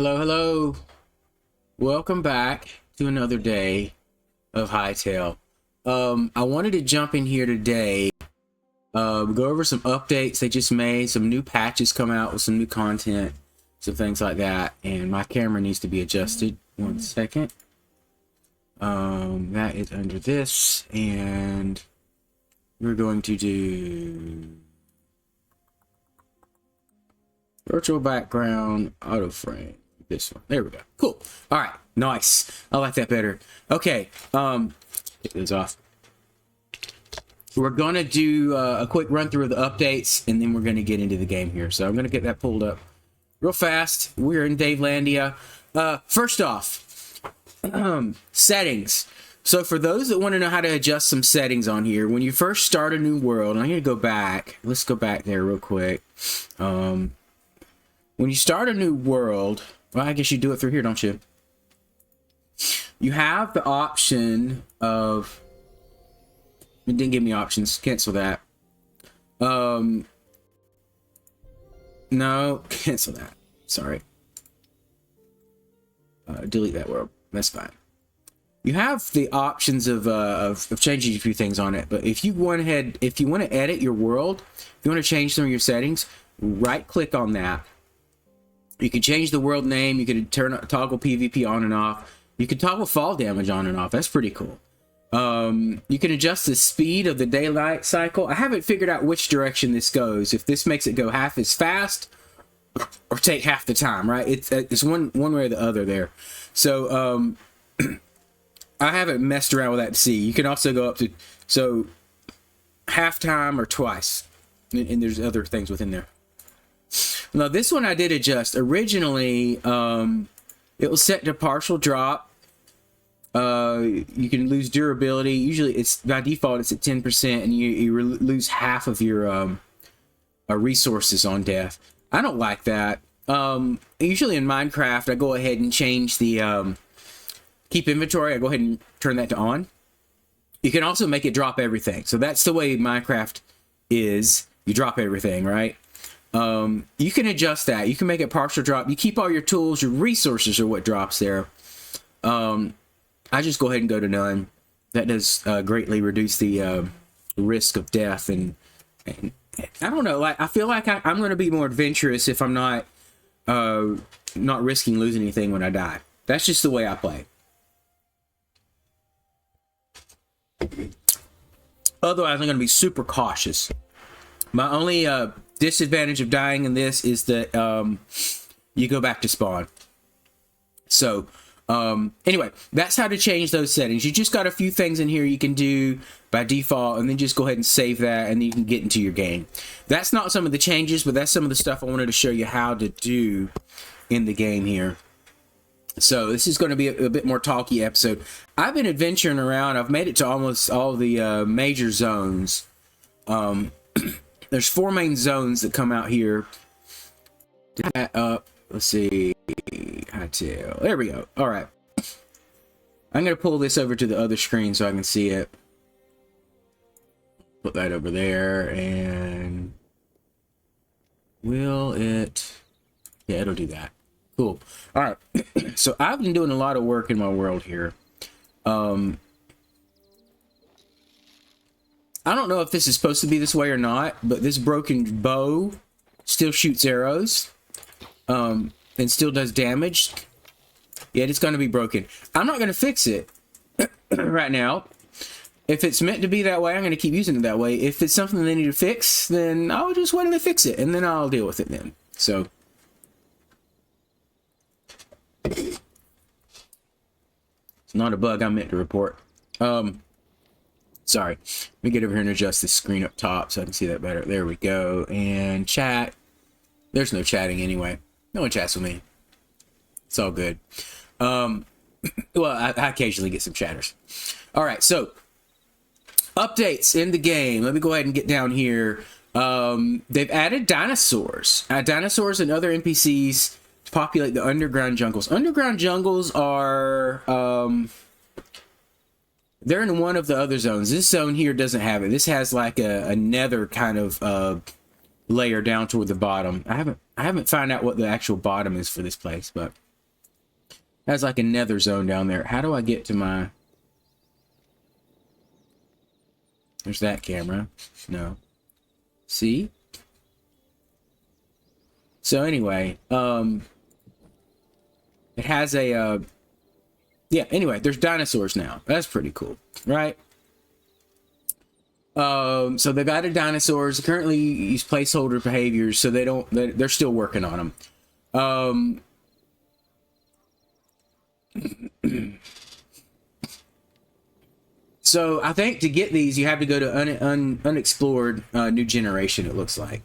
Hello, hello. Welcome back to another day of Hytale. I wanted to jump in here today, go over some updates they just made, some new patches come out with some new content, some things like that, and my camera needs to be adjusted. One second. That is under this, and we're going to do virtual background auto frame. This one. There we go. Cool. All right. Nice. I like that better. Okay. Get those off. We're going to do a quick run through of the updates, and then we're going to get into the game here. So I'm going to get that pulled up real fast. We're in Davelandia. First off, settings. So for those that want to know how to adjust some settings on here, when you first start a new world, and I'm going to go back. Let's go back there real quick. When you start a new world, well, I guess you do it through here, don't you? You have the option of... It didn't give me options. Cancel that. No, cancel that. Sorry. Delete that world. That's fine. You have the options of changing a few things on it, but if you want to edit your world, if you want to change some of your settings, right-click on that. You can change the world name. You can toggle PvP on and off. You can toggle fall damage on and off. That's pretty cool. You can adjust the speed of the daylight cycle. I haven't figured out which direction this goes. If this makes it go half as fast or take half the time, right? It's one way or the other there. So I haven't messed around with that to see. You can also go up to half time or twice, and there's other things within there. Now this one I did adjust. Originally, it was set to partial drop. You can lose durability. Usually, it's by default it's at 10%, and you lose half of your resources on death. I don't like that. Usually in Minecraft, I go ahead and change the keep inventory. I go ahead and turn that to on. You can also make it drop everything. So that's the way Minecraft is. You drop everything, right? You can adjust that. You can make it partial drop. You keep all your tools. Your resources are what drops there. I just go ahead and go to none. That does greatly reduce the risk of death. And I don't know. Like I feel like I'm going to be more adventurous if I'm not risking losing anything when I die. That's just the way I play. Otherwise, I'm going to be super cautious. My only disadvantage of dying in this is that you go back to spawn. So anyway, that's how to change those settings. You just got a few things in here you can do by default, and then just go ahead and save that, and then you can get into your game. That's not some of the changes, but that's some of the stuff I wanted to show you how to do in the game here. So this is going to be a bit more talky episode. I've been adventuring around. I've made it to almost all the major zones. There's 4 main zones that come out here. Let's see. Hytale. There we go. All right. I'm going to pull this over to the other screen so I can see it. Put that over there, and will it... Yeah, it'll do that. Cool. All right. So I've been doing a lot of work in my world here. I don't know if this is supposed to be this way or not, but this broken bow still shoots arrows, and still does damage. Yeah, it's going to be broken. I'm not going to fix it right now. If it's meant to be that way, I'm going to keep using it that way. If it's something they need to fix, then I'll just wait to fix it, and then I'll deal with it then. So... It's not a bug I meant to report. Sorry. Let me get over here and adjust this screen up top so I can see that better. There we go. And chat. There's no chatting anyway. No one chats with me. It's all good. Well, I occasionally get some chatters. All right, so updates in the game. Let me go ahead and get down here. They've added dinosaurs. Dinosaurs and other NPCs to populate the underground jungles. Underground jungles are... they're in one of the other zones. This zone here doesn't have it. This has like a nether kind of layer down toward the bottom. I haven't found out what the actual bottom is for this place, but Has like a nether zone down there. How do I get to my... There's that camera. No. See? So anyway, it has a, yeah, anyway, there's dinosaurs now. That's pretty cool, right? So they've added dinosaurs. Currently use placeholder behaviors, so they're still working on them. So I think to get these, you have to go to unexplored new generation, it looks like.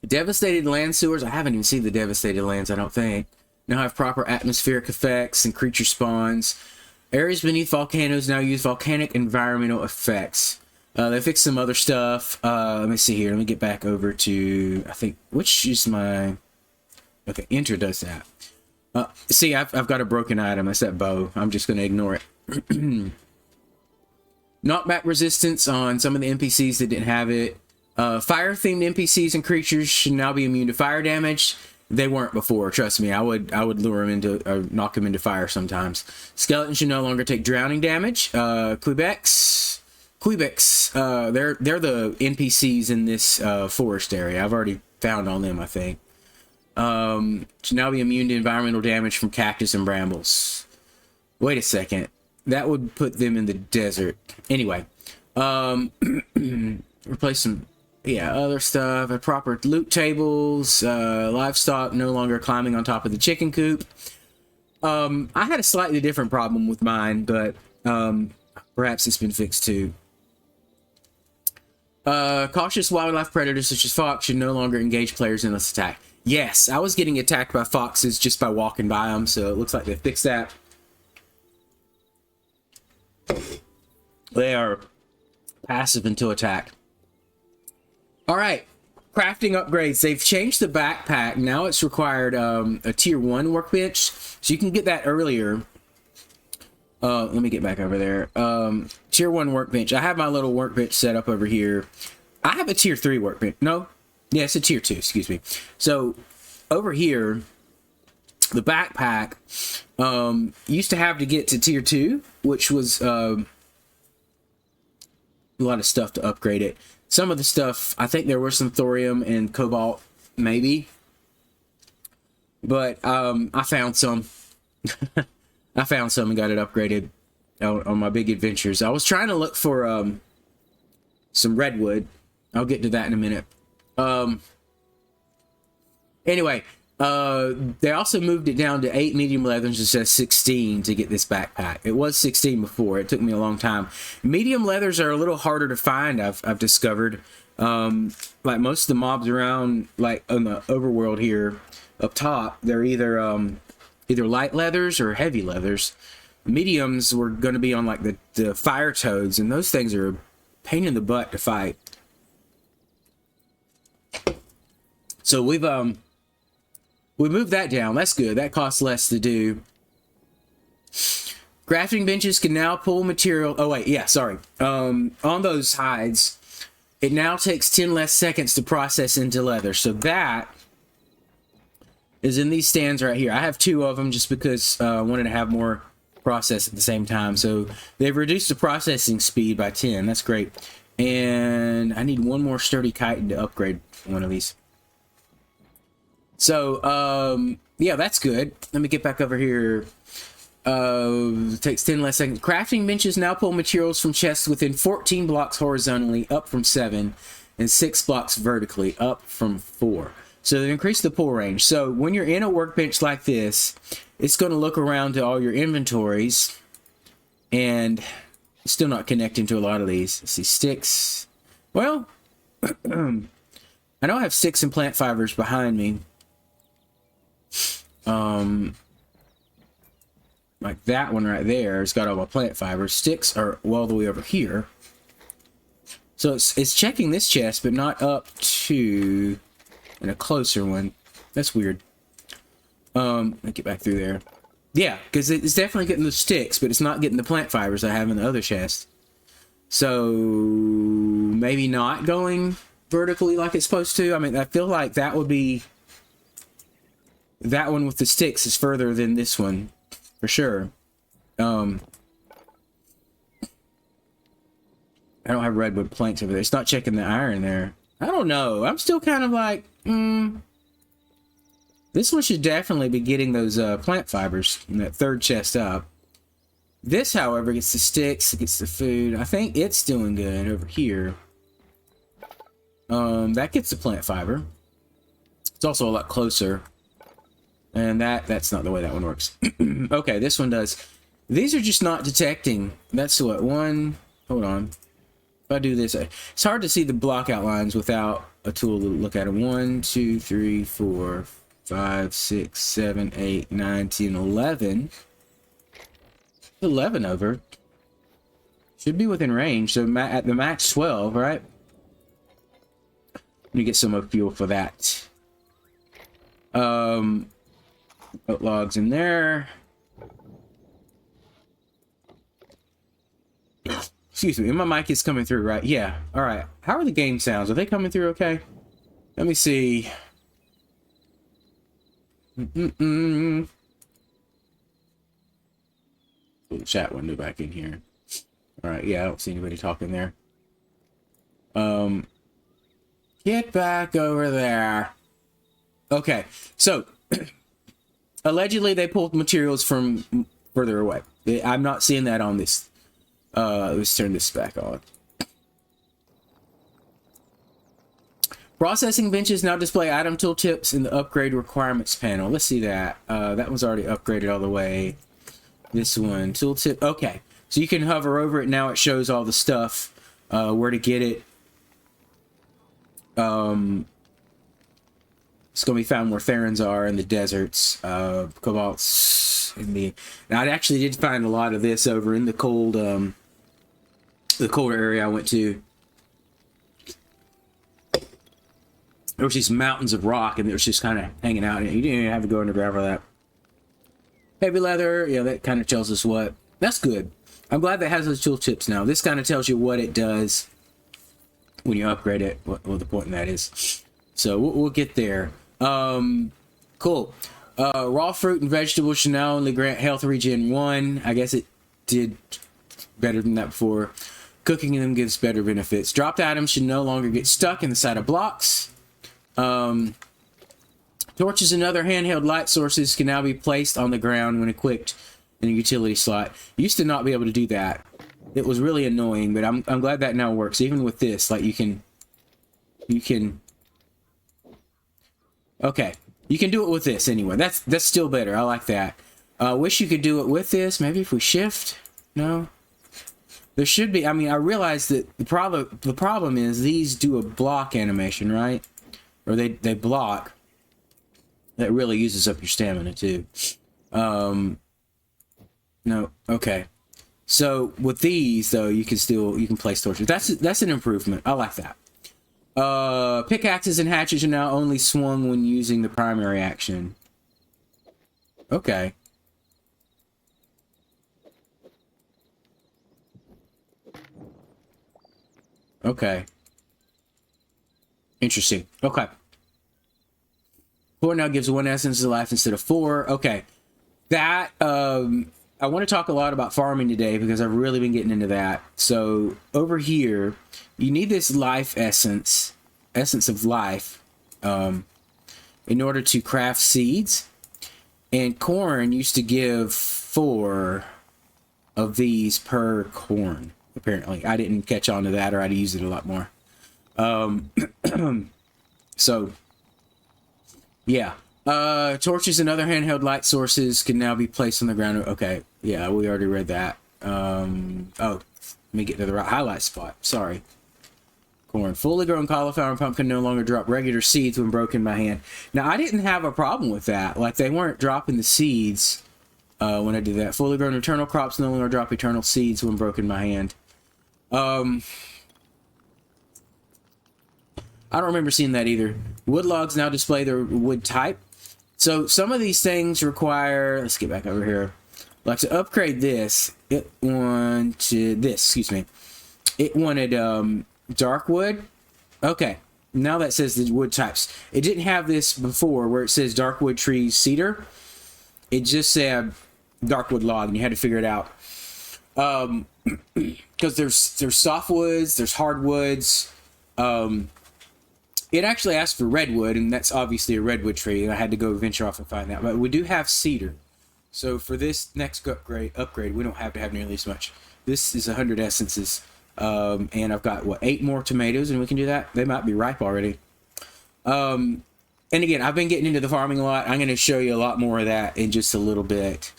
Devastated land sewers. I haven't even seen the devastated lands, I don't think. Now have proper atmospheric effects and creature spawns. Areas beneath volcanoes now use volcanic environmental effects. They fixed some other stuff. Let me see here. Let me get back over to, I think, which is my... Okay, enter does that. See, I've got a broken item. That's that bow. I'm just going to ignore it. Knockback resistance on some of the NPCs that didn't have it. Fire-themed NPCs and creatures should now be immune to fire damage. They weren't before, trust me. I would lure them into, or knock them into fire sometimes. Skeletons should no longer take drowning damage. Quebecs, they're the NPCs in this forest area. I've already found on them, I think. Should now be immune to environmental damage from cactus and brambles. Wait a second. That would put them in the desert. Anyway, replace some... Yeah, other stuff, proper loot tables, livestock no longer climbing on top of the chicken coop. I had a slightly different problem with mine, but perhaps it's been fixed too. Cautious wildlife predators such as fox should no longer engage players in this attack. Yes, I was getting attacked by foxes just by walking by them, so it looks like they fixed that. They are passive until attacked. All right, crafting upgrades. They've changed the backpack. Now it's required a tier 1 workbench, so you can get that earlier. Let me get back over there. Tier 1 workbench. I have my little workbench set up over here. I have a tier 3 workbench. No? Yeah, it's a tier 2, excuse me. So over here, the backpack used to have to get to tier 2, which was a lot of stuff to upgrade it. Some of the stuff, I think there was some thorium and cobalt, maybe. But I found some. I found some and got it upgraded on my big adventures. I was trying to look for some redwood. I'll get to that in a minute. Anyway, they also moved it down to 8 medium leathers instead of 16 to get this backpack. It was 16 before. It took me a long time. Medium leathers are a little harder to find, I've discovered. Like most of the mobs around, like on the overworld here up top, they're either light leathers or heavy leathers. Mediums were going to be on like the fire toads, and those things are a pain in the butt to fight. So we moved that down. That's good. That costs less to do. Crafting benches can now pull material. Oh, wait. Yeah, sorry. On those hides, it now takes 10 less seconds to process into leather. So that is in these stands right here. I have 2 of them just because I wanted to have more process at the same time. So they've reduced the processing speed by 10. That's great. And I need one more sturdy chitin to upgrade one of these. So, yeah, that's good. Let me get back over here. It takes 10 less seconds. Crafting benches now pull materials from chests within 14 blocks horizontally, up from 7, and 6 blocks vertically, up from 4. So they increase the pull range. So when you're in a workbench like this, it's going to look around to all your inventories, and it's still not connecting to a lot of these. Let's see, sticks. Well, I know I have sticks and plant fibers behind me. Like that one right there, it's got all my plant fibers. Sticks are all the way over here. So it's checking this chest, but not up to in a closer one. That's weird. Let me get back through there. Yeah, because it's definitely getting the sticks, but it's not getting the plant fibers I have in the other chest. So maybe not going vertically like it's supposed to. I mean, I feel like that would be that one with the sticks is further than this one, for sure. I don't have redwood planks over there. It's not checking the iron there. I don't know. I'm still kind of like, this one should definitely be getting those plant fibers in that third chest up. This, however, gets the sticks, it gets the food. I think it's doing good over here. That gets the plant fiber. It's also a lot closer. And that's not the way that one works. Okay, this one does. These are just not detecting. That's what, one... Hold on. If I do this, it's hard to see the block outlines without a tool to look at them. 1, 2, 3, 4, 5, 6, 7, 8, 9, 10, 11. 11 over. Should be within range. So at the max 12, right? Let me get some fuel for that. Put logs in there. Excuse me, and my mic is coming through, right? Yeah. All right. How are the game sounds? Are they coming through okay? Let me see. Put the chat window back in here. All right. Yeah, I don't see anybody talking there. Get back over there. Okay. So, allegedly they pulled materials from further away. I'm not seeing that on this. Let's turn this back on. Processing benches now display item tooltips in the upgrade requirements panel. Let's see that. That one's already upgraded all the way. This one, tooltip. Okay, so you can hover over it. Now it shows all the stuff, where to get it. It's going to be found where Therans are in the deserts, cobalts in the... Now, I actually did find a lot of this over in the cold, the colder area I went to. There was these mountains of rock, and it was just kind of hanging out. You didn't even have to go underground for that. Heavy leather, yeah, that kind of tells us what. That's good. I'm glad that has those tooltips now. This kind of tells you what it does when you upgrade it, what the point in that is. So we'll get there. Cool. Raw fruit and vegetables should now only grant health regen 1. I guess it did better than that before. Cooking them gives better benefits. Dropped items should no longer get stuck in the side of blocks. Torches and other handheld light sources can now be placed on the ground when equipped in a utility slot. Used to not be able to do that. It was really annoying, but I'm glad that now works. Even with this, like you can. Okay, you can do it with this anyway. That's still better. I like that. Wish you could do it with this. Maybe if we shift. No. There should be. I mean, I realize that the problem is these do a block animation, right? Or they block. That really uses up your stamina too. No. Okay. So with these though, you can place torches. That's an improvement. I like that. Pickaxes and hatchets are now only swung when using the primary action. Okay. Okay. Interesting. Okay. 4 now gives 1 essence of life instead of 4. Okay. That, I want to talk a lot about farming today because I've really been getting into that. So, over here, you need this life essence of life, in order to craft seeds. And corn used to give 4 of these per corn, apparently. I didn't catch on to that, or I'd use it a lot more. So, yeah. Torches and other handheld light sources can now be placed on the ground. Okay, yeah, we already read that. Oh, let me get to the right highlight spot. Sorry. Corn. Fully grown cauliflower and pumpkin no longer drop regular seeds when broken by hand. Now, I didn't have a problem with that. Like, they weren't dropping the seeds when I did that. Fully grown eternal crops no longer drop eternal seeds when broken by hand. I don't remember seeing that either. Wood logs now display their wood type. So some of these things require, let's get back over here. Like to upgrade this, it wanted dark wood. Okay. now that says the wood types. It didn't have this before where it says dark wood trees cedar. It just said dark wood log, and you had to figure it out. Because there's softwoods, there's hardwoods. It actually asked for redwood, and that's obviously a redwood tree, and I had to go venture off and find that. But we do have cedar. So for this next upgrade, we don't have to have nearly as much. This is 100 essences. And I've got, what, 8 more tomatoes, and we can do that? They might be ripe already. And again, I've been getting into the farming a lot. I'm going to show you a lot more of that in just a little bit.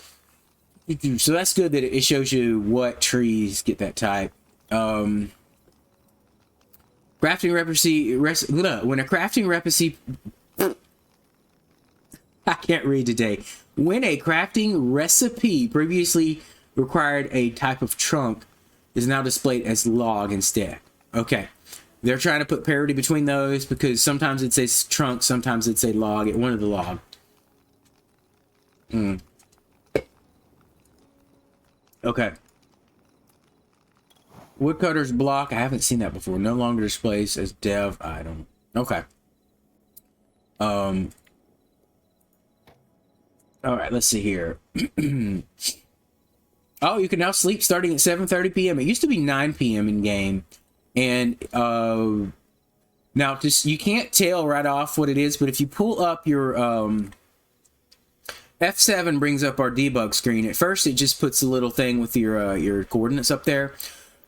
So that's good that it shows you what trees get that type. Crafting recipe, when a crafting recipe... I can't read today. When a crafting recipe previously required a type of trunk is now displayed as log instead. Okay. They're trying to put parity between those because sometimes it says trunk, sometimes it says log. It wanted the log. Okay. Woodcutter's block. I haven't seen that before. No longer displays as dev item. Okay. All right, let's see here. Oh, you can now sleep starting at 7:30 p.m. It used to be 9 p.m. in game. And now just you can't tell right off what it is, but if you pull up your F7 brings up our debug screen. At first it just puts a little thing with your coordinates up there.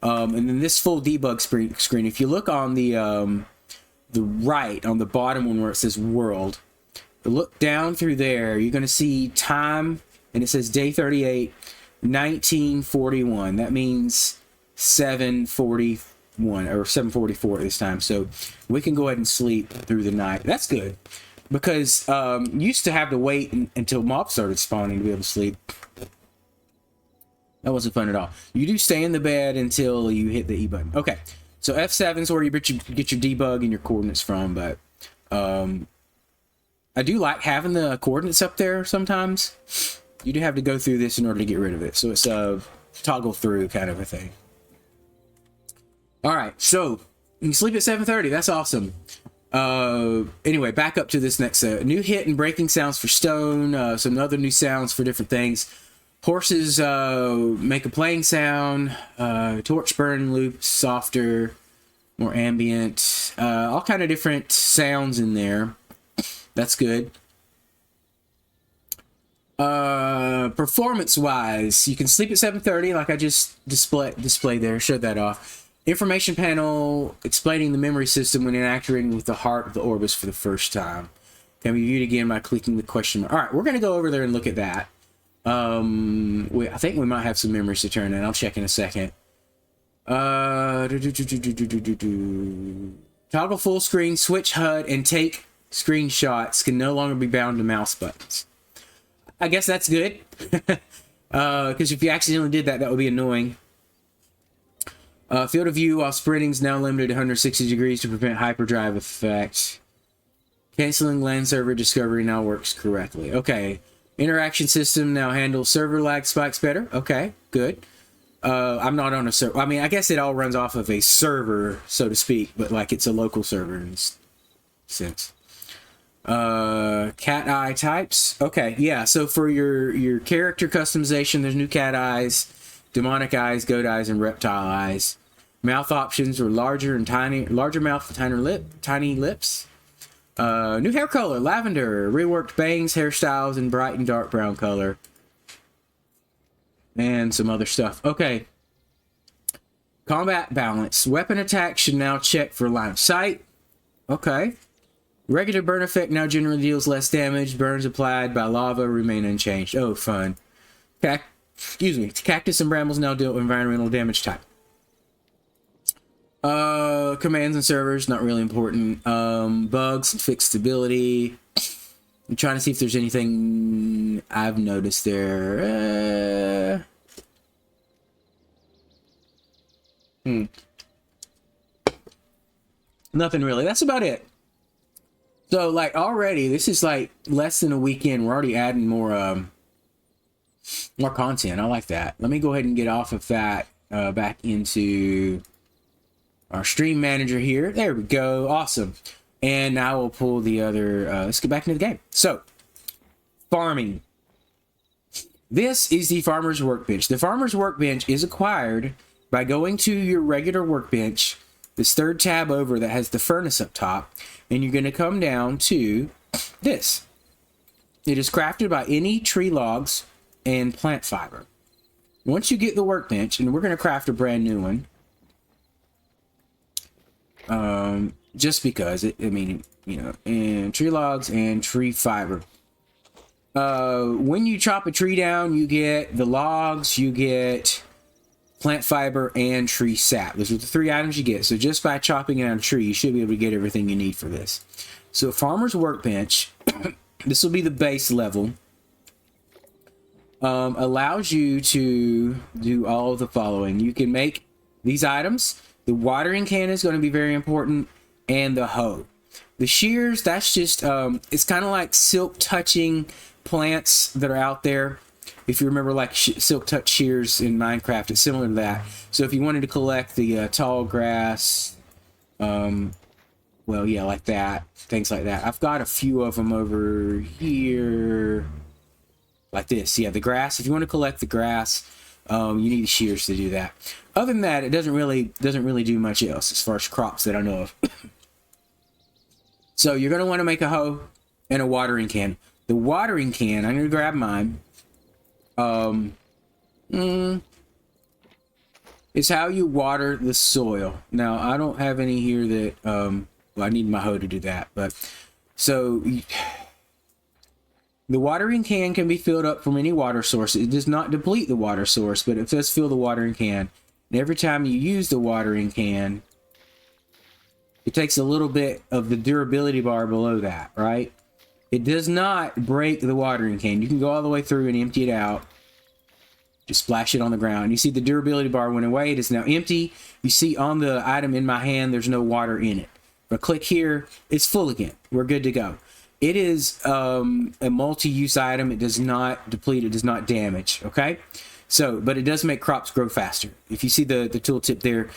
And then this full debug screen, if you look on the right, on the bottom one where it says world, look down through there, you're going to see time, and it says day 38, 1941. That means 7:41 or 7:44 this time. So we can go ahead and sleep through the night. That's good because you used to have to wait until mobs started spawning to be able to sleep. That wasn't fun at all. You do stay in the bed until you hit the E button. Okay, so F7 is where you get your debug and your coordinates from, but I do like having the coordinates up there sometimes. You do have to go through this in order to get rid of it. So it's a toggle through kind of a thing. All right, so you can sleep at 7:30. That's awesome. Anyway, back up to this next new hit and breaking sounds for stone. Some other new sounds for different things. Horses make a playing sound. Torch burn loop softer, more ambient. All kind of different sounds in there. That's good. Performance wise, you can sleep at 7:30 like I just displayed there, showed that off. Information panel explaining the memory system when interacting with the heart of the Orbis for the first time. Can be viewed again by clicking the question mark. All right, we're going to go over there and look at that. I think we might have some memories to turn in. I'll check in a second. Toggle full screen, switch HUD, and take screenshots can no longer be bound to mouse buttons. I guess that's good. Because if you accidentally did that, that would be annoying. Field of view while sprinting is now limited to 160 degrees to prevent hyperdrive effect. Canceling LAN server discovery now works correctly. Okay. Interaction system now handles server lag spikes better. Okay, good. I'm not on a server. I mean, I guess it all runs off of a server, so to speak, but like it's a local server in this sense. Cat eye types. Okay, yeah. So for your character customization, there's new cat eyes, demonic eyes, goat eyes, and reptile eyes. Mouth options are larger mouth, tiny lips. New hair color, lavender, reworked bangs, hairstyles, and bright and dark brown color. And some other stuff. Okay. Combat balance. Weapon attack should now check for line of sight. Okay. Regular burn effect now generally deals less damage. Burns applied by lava remain unchanged. Oh, fun. Cactus and brambles now deal with environmental damage type. Commands and servers, not really important. Bugs and fixed stability. I'm trying to see if there's anything I've noticed there. Nothing really. That's about it. So, like, already, this is like less than a weekend. We're already adding more content. I like that. Let me go ahead and get off of that back into our stream manager here. There we go. Awesome. And now we'll pull the other, let's get back into the game. So, farming. This is the farmer's workbench. The farmer's workbench is acquired by going to your regular workbench, this third tab over that has the furnace up top, and you're going to come down to this. It is crafted by any tree logs and plant fiber. Once you get the workbench, and we're going to craft a brand new one, just because and tree logs and tree fiber. When you chop a tree down, you get the logs, you get plant fiber, and tree sap. Those are the 3 items you get. So just by chopping down a tree, you should be able to get everything you need for this. So farmer's workbench, this will be the base level, allows you to do all of the following. You can make these items. The watering can is going to be very important, and the hoe. The shears, that's just, it's kind of like silk touching plants that are out there. If you remember, like silk touch shears in Minecraft, it's similar to that. So if you wanted to collect the tall grass, well, yeah, like that, things like that. I've got a few of them over here, like this. Yeah, the grass. If you want to collect the grass, you need the shears to do that. Other than that, it doesn't really do much else as far as crops that I know of. So you're going to want to make a hoe and a watering can. The watering can, I'm going to grab mine. It's how you water the soil. Now, I don't have any here that, well, I need my hoe to do that. But so the watering can be filled up from any water source. It does not deplete the water source, but it does fill the watering can. And every time you use the watering can, it takes a little bit of the durability bar below that, right? It does not break the watering can. You can go all the way through and empty it out. Just splash it on the ground. You see the durability bar went away. It is now empty. You see on the item in my hand, there's no water in it. But click here, it's full again. We're good to go. It is a multi-use item. It does not deplete. It does not damage, okay? So, but it does make crops grow faster. If you see the tooltip there,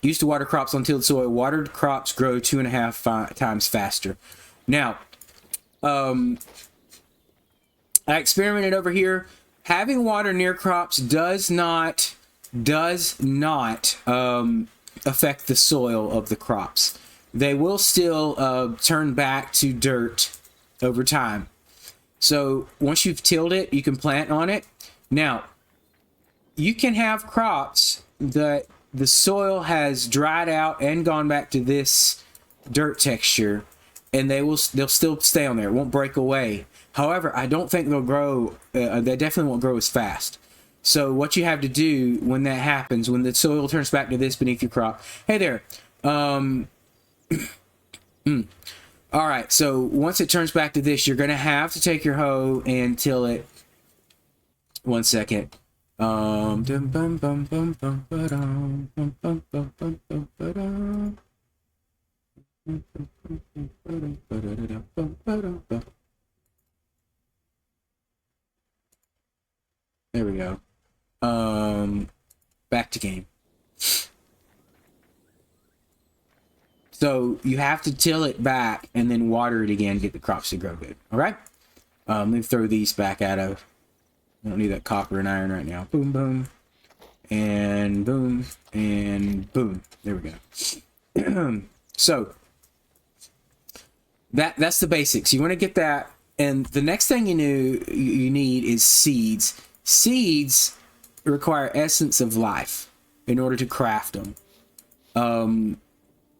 used to water crops on tilled soil. Watered crops grow 2.5 times faster. Now, I experimented over here. Having water near crops does not affect the soil of the crops. They will still turn back to dirt over time. So once you've tilled it, you can plant on it. Now, you can have crops that the soil has dried out and gone back to this dirt texture, and they'll still stay on there. It won't break away. However, I don't think they'll grow. They definitely won't grow as fast. So what you have to do when that happens, when the soil turns back to this beneath your crop. Hey there. All right. So once it turns back to this, you're going to have to take your hoe and till it. One second. There we go. Back to game. So you have to till it back and then water it again to get the crops to grow good. All right. Let me throw these back out of. I don't need that copper and iron right now. Boom, boom, and boom, and boom. There we go. So that's the basics. You want to get that, and the next thing you need is seeds. Seeds require essence of life in order to craft them.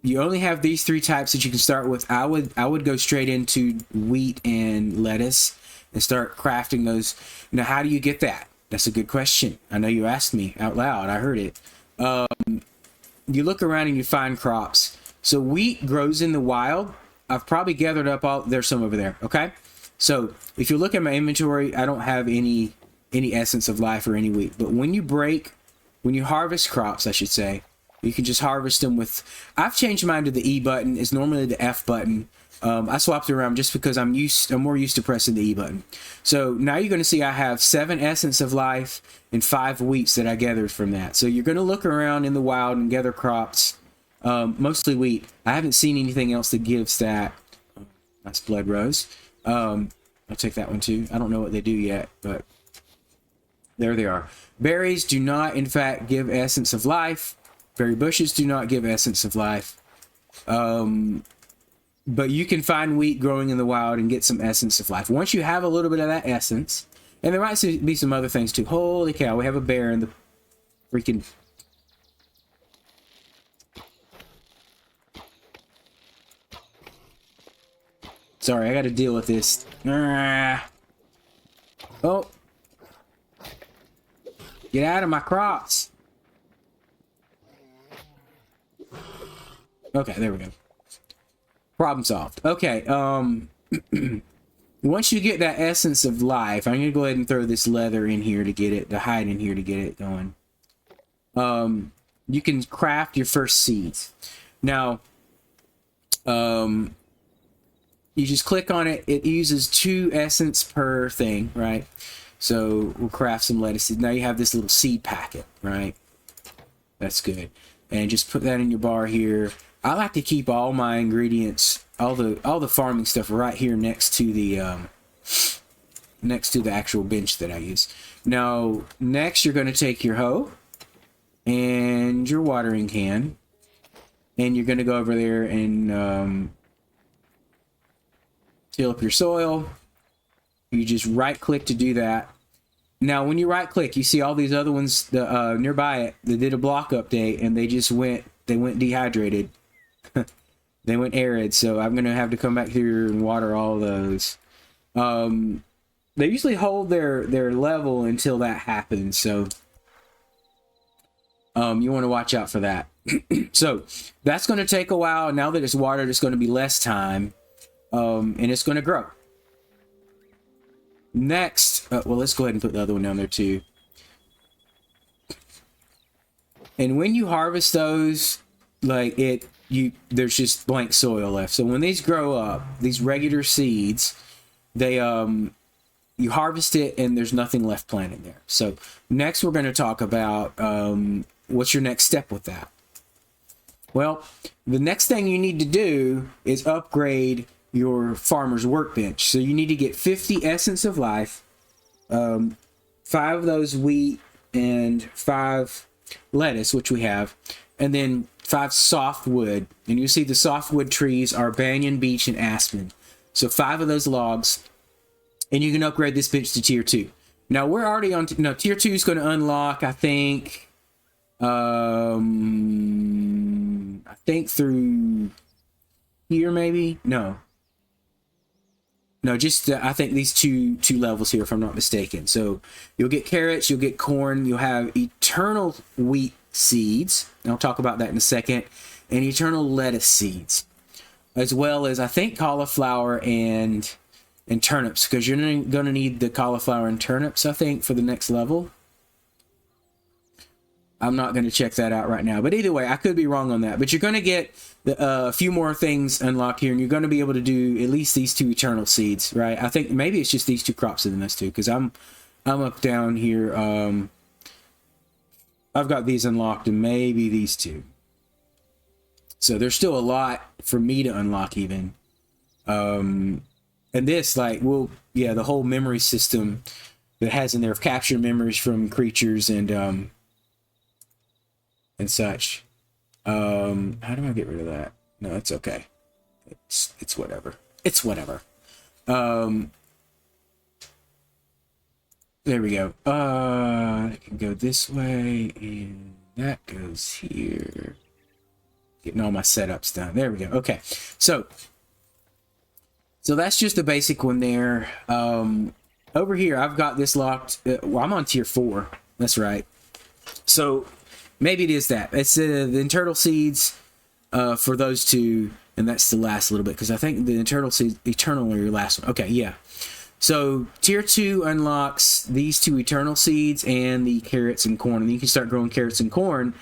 You only have these 3 types that you can start with. I would go straight into wheat and lettuce and start crafting those. Now, how do you get that? That's a good question. I know you asked me out loud. I heard it. You look around and you find crops. So wheat grows in the wild. I've probably gathered up there's some over there. Okay. So if you look at my inventory, I don't have any essence of life or any wheat. But when you harvest crops, I should say, You can just harvest them with, I've changed mine to the E button. It's normally the F button. I swapped it around just because I'm more used to pressing the E button. So now you're going to see I have 7 essence of life and 5 wheats that I gathered from that. So you're going to look around in the wild and gather crops, mostly wheat. I haven't seen anything else that gives that. That's blood rose. I'll take that one too. I don't know what they do yet, but there they are. Berries do not, in fact, give essence of life. Berry bushes do not give essence of life. But you can find wheat growing in the wild and get some essence of life. Once you have a little bit of that essence, and there might be some other things too. Holy cow, we have a bear in the freaking... Sorry, I got to deal with this. Oh. Get out of my crops. Okay, there we go. Problem solved. Okay, once you get that essence of life, I'm going to go ahead and throw this leather in here to get it, the hide in here to get it going. You can craft your first seeds. Now, you just click on it. It uses 2 essence per thing, right? So we'll craft some lettuce. Now you have this little seed packet, right? That's good. And just put that in your bar here. I like to keep all my ingredients, all the farming stuff right here next to the actual bench that I use. Now, next you're going to take your hoe and your watering can, and you're going to go over there and till up your soil. You just right click to do that. Now when you right click, you see all these other ones nearby it that did a block update, and they went dehydrated. They went arid, so I'm gonna have to come back here and water all those. They usually hold their level until that happens, so you want to watch out for that. So that's going to take a while. Now that it's watered, it's going to be less time, and it's going to grow. Next, well, let's go ahead and put the other one down there too. And when you harvest those, like there's just blank soil left. So when these grow up, these regular seeds, they you harvest it and there's nothing left planted there. So next we're going to talk about what's your next step with that. Well, the next thing you need to do is upgrade your farmer's workbench. So you need to get 50 essence of life, 5 of those wheat, and 5 lettuce, which we have, and then 5 softwood. And you see the softwood trees are banyan, beech, and aspen. So 5 of those logs, and you can upgrade this bench to tier 2. Now we're already on tier 2 is going to unlock, I think through here, maybe. No, just I think these two levels here, if I'm not mistaken. So you'll get carrots, you'll get corn, you'll have eternal wheat seeds, and I'll talk about that in a second, and eternal lettuce seeds, as well as I think cauliflower and turnips, because you're going to need the cauliflower and turnips, I think, for the next level. I'm not going to check that out right now, but either way, I could be wrong on that. But you're going to get a few more things unlocked here, and you're going to be able to do at least these 2 eternal seeds, right? I think maybe it's just these 2 crops in this too, because I'm up down here. I've got these unlocked, and maybe these 2. So there's still a lot for me to unlock even. And this, like, the whole memory system that has in there of capture memories from creatures and such. How do I get rid of that? No, it's okay. It's whatever. It's whatever. There we go. I can go this way, and that goes here. Getting all my setups done. There we go. Okay. So that's just the basic one there. Over here, I've got this locked. Well, I'm on tier 4. That's right. So maybe it is that. It's the internal seeds for those 2, and that's the last little bit, because I think the internal seeds, eternal, are your last one. Okay, yeah. So tier 2 unlocks these 2 eternal seeds and the carrots and corn, and you can start growing carrots and corn.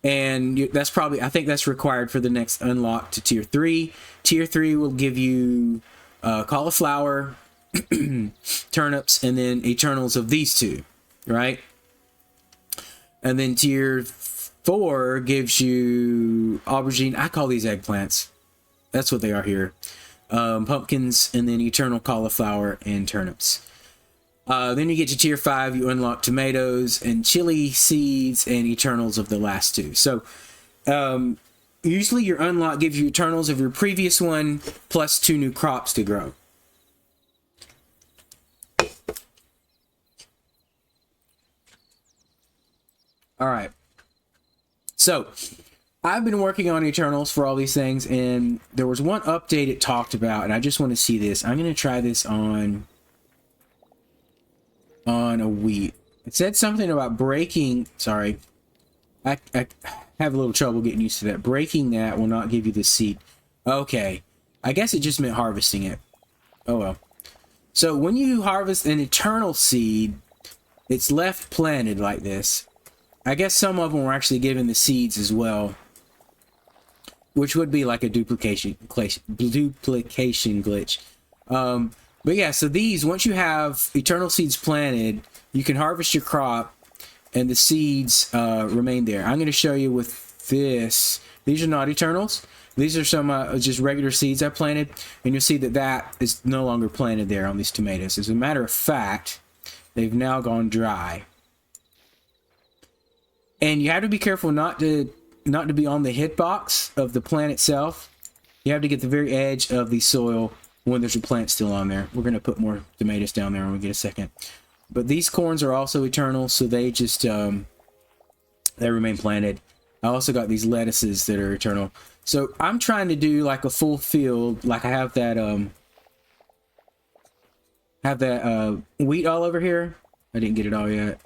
And that's probably, I think that's required for the next unlock to tier 3. Tier 3 will give you cauliflower, turnips, and then eternals of these two, right? And then tier 4 gives you aubergine. I call these eggplants. That's what they are here. Pumpkins, and then eternal cauliflower and turnips. Then you get to tier 5, you unlock tomatoes and chili seeds and eternals of the last two. So usually your unlock gives you eternals of your previous one plus 2 new crops to grow. All right. So I've been working on eternals for all these things, and there was one update it talked about, and I just want to see this. I'm going to try this on a wheat. It said something about breaking. Sorry, I have a little trouble getting used to that. Breaking that will not give you the seed. Okay, I guess it just meant harvesting it. Oh well. So when you harvest an eternal seed, it's left planted like this. I guess some of them were actually given the seeds as well, which would be like a duplication glitch. But yeah, so these, once you have eternal seeds planted, you can harvest your crop and the seeds remain there. I'm going to show you with this. These are not eternals. These are some just regular seeds I planted, and you'll see that that is no longer planted there on these tomatoes. As a matter of fact, they've now gone dry. And you have to be careful not to be on the hitbox of the plant itself. You have to get the very edge of the soil when there's a plant still on there. We're going to put more tomatoes down there when we get a second. But these corns are also eternal, so they just they remain planted. I also got these lettuces that are eternal. So I'm trying to do like a full field, like I have that wheat all over here. I didn't get it all yet.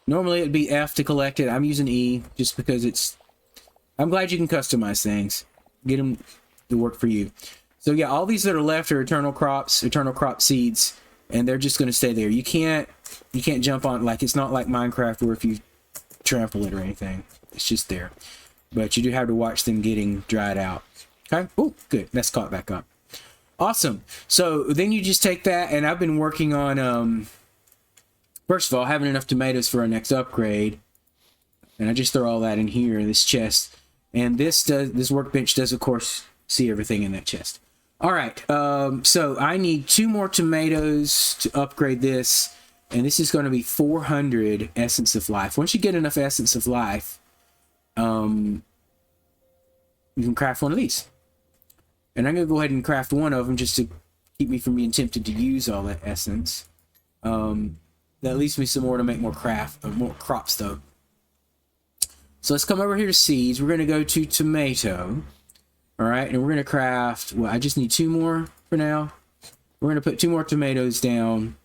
Normally it'd be F to collect it. I'm using E just because it's... I'm glad you can customize things. Get them to work for you. So yeah, all these that are left are eternal crops, eternal crop seeds, and they're just going to stay there. You can't jump on, like, it's not like Minecraft where if you trample it or anything, it's just there. But you do have to watch them getting dried out. Okay? Oh, good. That's caught back up. Awesome. So then you just take that, and I've been working on... First of all, having enough tomatoes for our next upgrade, and I just throw all that in here, this chest, and this workbench does, of course, see everything in that chest. All right, so I need 2 more tomatoes to upgrade this, and this is going to be 400 Essence of Life. Once you get enough Essence of Life, you can craft one of these. And I'm going to go ahead and craft one of them just to keep me from being tempted to use all that Essence. That leaves me some more to make more crops though. So let's come over here to seeds. We're going to go to tomato. All right, and we're going to craft, well, I just need 2 more for now. We're going to put 2 more tomatoes down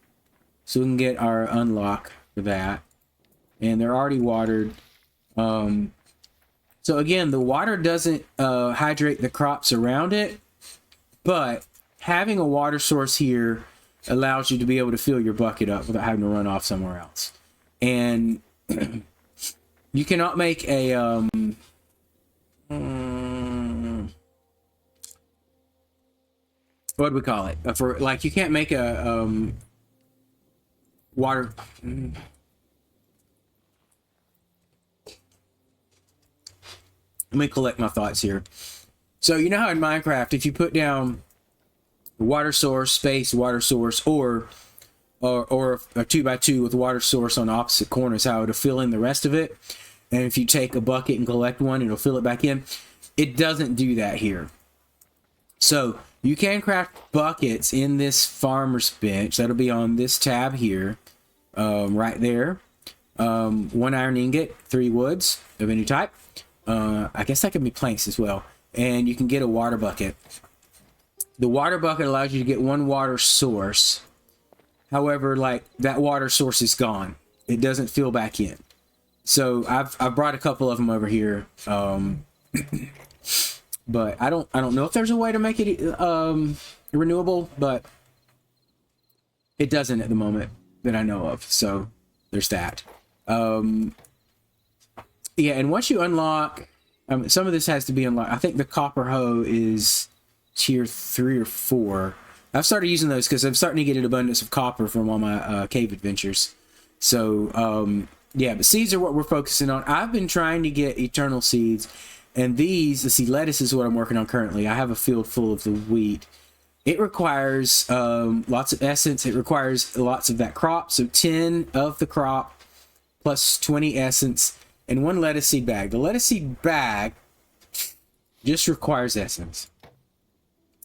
so we can get our unlock for that. And they're already watered. So again, the water doesn't hydrate the crops around it, but having a water source here allows you to be able to fill your bucket up without having to run off somewhere else. And you cannot make a what do we call it? For like, you can't make a water. Let me collect my thoughts here. So you know how in Minecraft, if you put down water source, space, water source, or a 2x2 with water source on opposite corners, how it'll fill in the rest of it. And if you take a bucket and collect one, it'll fill it back in. It doesn't do that here. So you can craft buckets in this farmer's bench. That'll be on this tab here, right there. 1 iron ingot, 3 woods of any type. I guess that could be planks as well. And you can get a water bucket. The water bucket allows you to get 1 water source. However, like, that water source is gone. It doesn't fill back in. So I've brought a couple of them over here. But I don't know if there's a way to make it renewable, but it doesn't at the moment. that I know of. So there's that. Yeah, and once you unlock, some of this has to be unlocked. I think the copper hoe is tier 3 or 4. I've started using those because I'm starting to get an abundance of copper from all my cave adventures. So yeah, but seeds are what we're focusing on. I've been trying to get eternal seeds, and these, let's see, lettuce is what I'm working on currently. I have a field full of the wheat. It requires lots of essence. It requires lots of that crop. So 10 of the crop plus 20 essence and 1 lettuce seed bag. The lettuce seed bag just requires essence.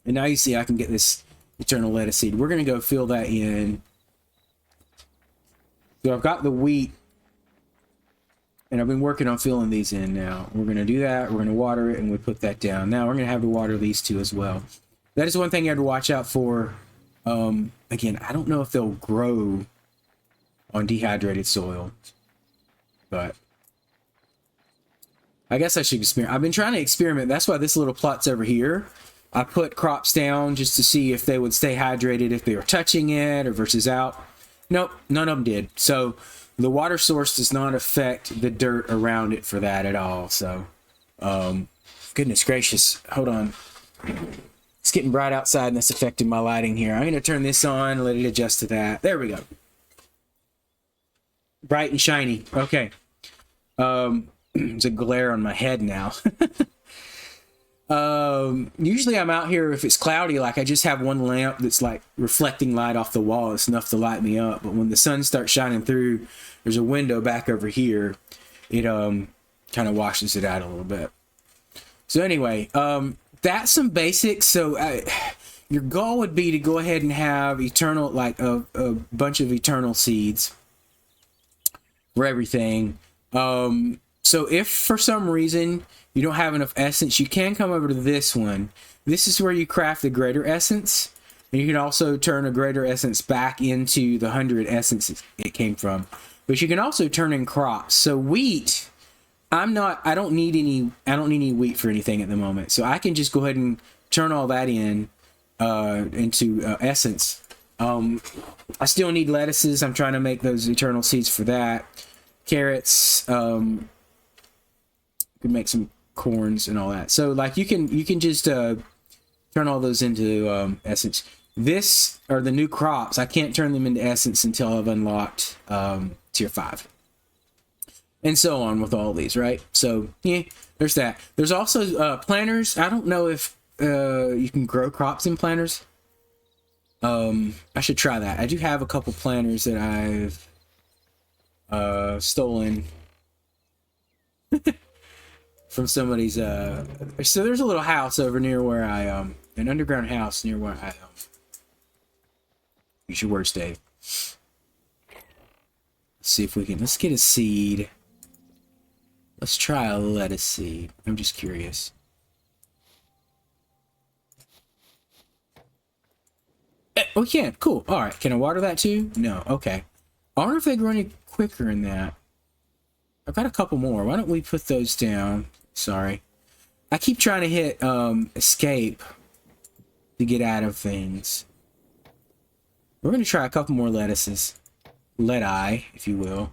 And now you see I can get this eternal lettuce seed. We're going to go fill that in. So I've got the wheat, and I've been working on filling these in now. We're going to do that. We're going to water it, and we put that down. Now we're going to have to water these two as well. That is one thing you have to watch out for. Again, I don't know if they'll grow on dehydrated soil, but I guess I should experiment. I've been trying to experiment. That's why this little plot's over here. I put crops down just to see if they would stay hydrated if they were touching it or versus out. Nope, none of them did. So the water source does not affect the dirt around it for that at all. So, goodness gracious, hold on. It's getting bright outside and that's affecting my lighting here. I'm going to turn this on and let it adjust to that. There we go. Bright and shiny. Okay. There's a glare on my head now. Usually I'm out here if it's cloudy, like I just have one lamp that's like reflecting light off the wall. It's enough to light me up. But when the sun starts shining through, there's a window back over here. It kind of washes it out a little bit. So anyway, that's some basics. So your goal would be to go ahead and have eternal, like a bunch of eternal seeds for everything. So if for some reason you don't have enough essence, you can come over to this one. This is where you craft the greater essence. And you can also turn a greater essence back into the 100 essence it came from. But you can also turn in crops. So wheat, I don't need any wheat for anything at the moment. So I can just go ahead and turn all that in into essence. I still need lettuces. I'm trying to make those eternal seeds for that. Carrots, could make some corns and all that. So like you can just turn all those into essence. This are the new crops. I can't turn them into essence until I've unlocked tier 5. And so on with all these, right? So yeah, there's that. There's also planters. I don't know if you can grow crops in planters. I should try that. I do have a couple planters that I've stolen from somebody's so there's a little house over near where I an underground house near where I use your words, Dave. Let's see if we can, let's get a seed. Let's try a lettuce seed. I'm just curious. We can. Cool. All right. Can I water that too? No. Okay. I wonder if they grow any quicker in that. I've got a couple more. Why don't we put those down? Sorry. I keep trying to hit escape to get out of things. We're going to try a couple more lettuces. Let-eye, if you will.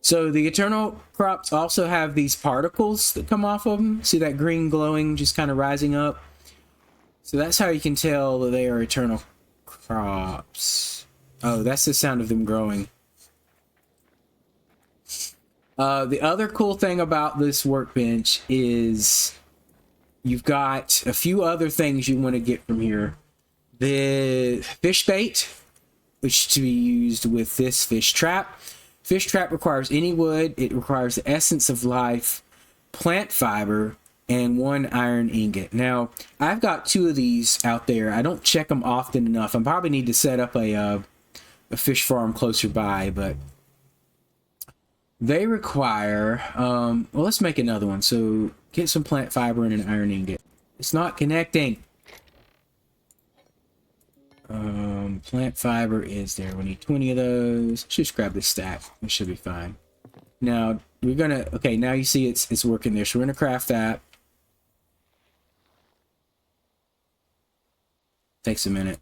So the eternal crops also have these particles that come off of them. See that green glowing just kind of rising up? So that's how you can tell that they are eternal crops. Oh, that's the sound of them growing. The other cool thing about this workbench is you've got a few other things you want to get from here. The fish bait, which to be used with this fish trap. Fish trap requires any wood. It requires the essence of life, plant fiber, and 1 iron ingot. Now, I've got 2 of these out there. I don't check them often enough. I probably need to set up a fish farm closer by, but they require, well, let's make another one. So get some plant fiber and an iron ingot. It's not connecting. Plant fiber is there. We need 20 of those. Let's just grab this stack. It should be fine. Now we're gonna, okay, now you see it's working there. So we're gonna craft that. Takes a minute.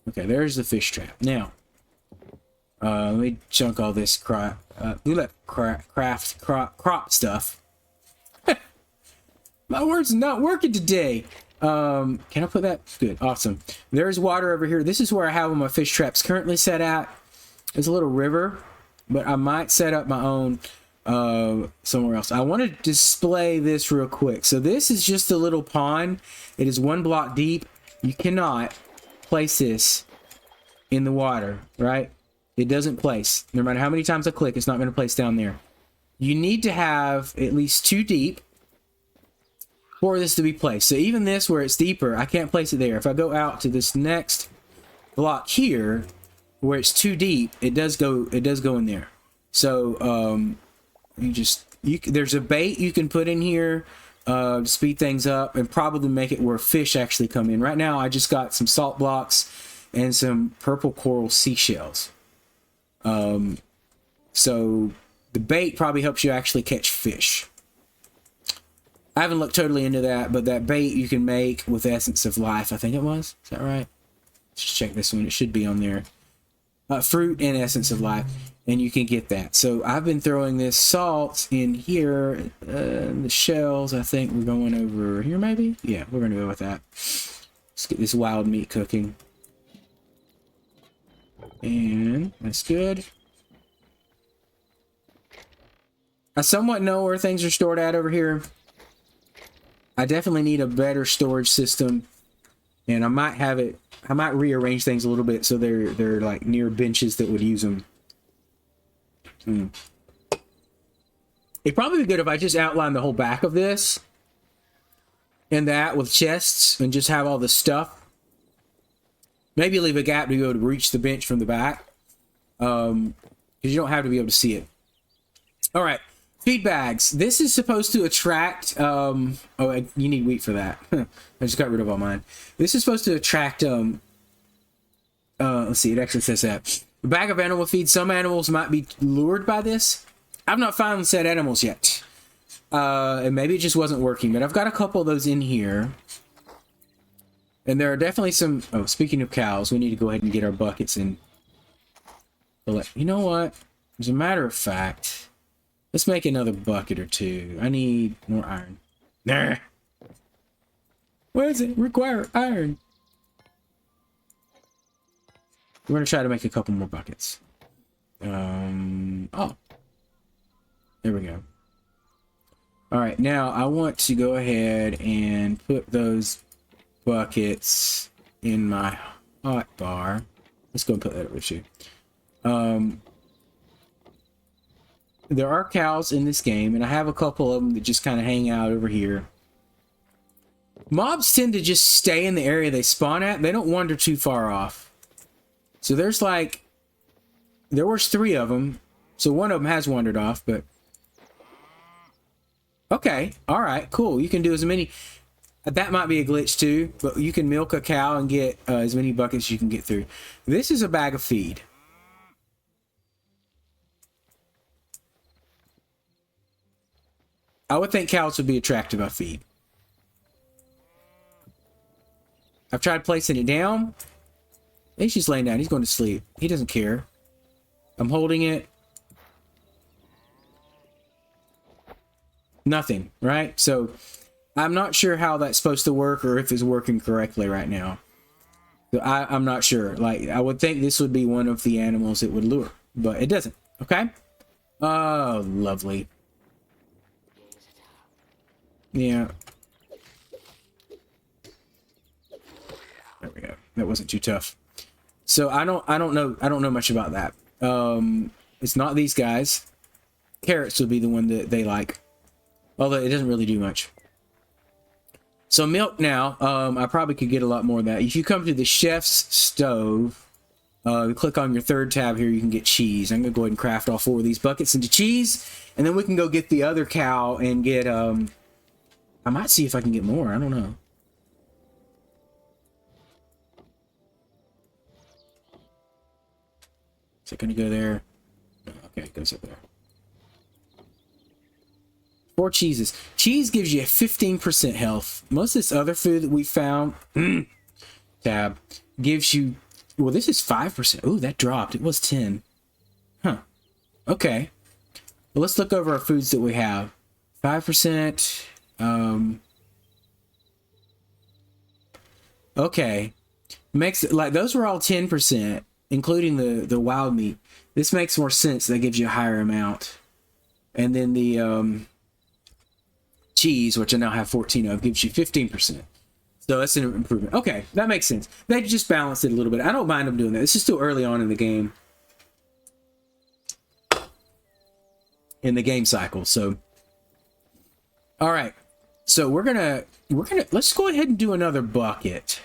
Okay, there's the fish trap. Now, let me chunk all this crop stuff. My words are not working today. Can I put that? Good, awesome. There's water over here. This is where I have all my fish traps currently set at. There's a little river, but I might set up my own somewhere else. I want to display this real quick. So this is just a little pond. It is 1 block deep. You cannot place this in the water, right? It doesn't place. No matter how many times I click, it's not going to place down there. You need to have at least 2 deep for this to be placed. So even this, where it's deeper, I can't place it there. If I go out to this next block here, where it's 2 deep, it does go in there. So there's a bait you can put in here to speed things up and probably make it where fish actually come in. Right now I just got some salt blocks and some purple coral seashells. So the bait probably helps you actually catch fish. I haven't looked totally into that, but that bait you can make with Essence of Life, I think it was. Is that right? Let's just check this one. It should be on there. Fruit and Essence of Life, and you can get that. So I've been throwing this salt in here. The shells, I think we're going over here maybe? Yeah, we're going to go with that. Let's get this wild meat cooking. And that's good. I somewhat know where things are stored at over here. I definitely need a better storage system, and I might rearrange things a little bit so they're like near benches that would use them. It'd probably be good if I just outline the whole back of this and that with chests and just have all the stuff. Maybe leave a gap to be able to reach the bench from the back, because you don't have to be able to see it. All right. Feed bags. This is supposed to attract, oh, you need wheat for that. I just got rid of all mine. This is supposed to attract, let's see, it actually says that. A bag of animal feed. Some animals might be lured by this. I've not found said animals yet. And maybe it just wasn't working, but I've got a couple of those in here. And there are definitely some, oh, speaking of cows, we need to go ahead and get our buckets in. You know what? As a matter of fact, let's make another bucket or 2. I need more iron. Nah. What does it require? Iron. We're going to try to make a couple more buckets. Oh. There we go. Alright, now I want to go ahead and put those buckets in my hot bar. Let's go and put that over too. There are cows in this game, and I have a couple of them that just kind of hang out over here. Mobs tend to just stay in the area they spawn at. They don't wander too far off. So there's like... There was 3 of them. So one of them has wandered off, but... Okay, alright, cool. You can do as many... That might be a glitch too, but you can milk a cow and get as many buckets as you can get through. This is a bag of feed. I would think cows would be attracted by feed. I've tried placing it down. He's just laying down. He's going to sleep. He doesn't care. I'm holding it. Nothing, right? So I'm not sure how that's supposed to work or if it's working correctly right now. So I'm not sure. Like, I would think this would be one of the animals it would lure, but it doesn't. Okay? Oh, lovely. Yeah. There we go. That wasn't too tough. So I don't know much about that. It's not these guys. Carrots would be the one that they like. Although it doesn't really do much. So milk now, I probably could get a lot more of that. If you come to the chef's stove, click on your 3rd tab here, you can get cheese. I'm gonna go ahead and craft all 4 of these buckets into cheese, and then we can go get the other cow and get I might see if I can get more. I don't know. Is it going to go there? No, okay, it goes up there. 4 cheeses. Cheese gives you 15% health. Most of this other food that we found tab. Gives you, well, this is 5%. Ooh, that dropped. It was 10. Huh. Okay. Well, let's look over our foods that we have. 5%. Okay. Makes it like those were all 10%, including the wild meat. This makes more sense. That gives you a higher amount. And then the cheese, which I now have 14 of, gives you 15%. So that's an improvement. Okay, that makes sense. They just balanced it a little bit. I don't mind them doing that. This is still early on in the game. In the game cycle. So all right. So we're gonna let's go ahead and do another bucket.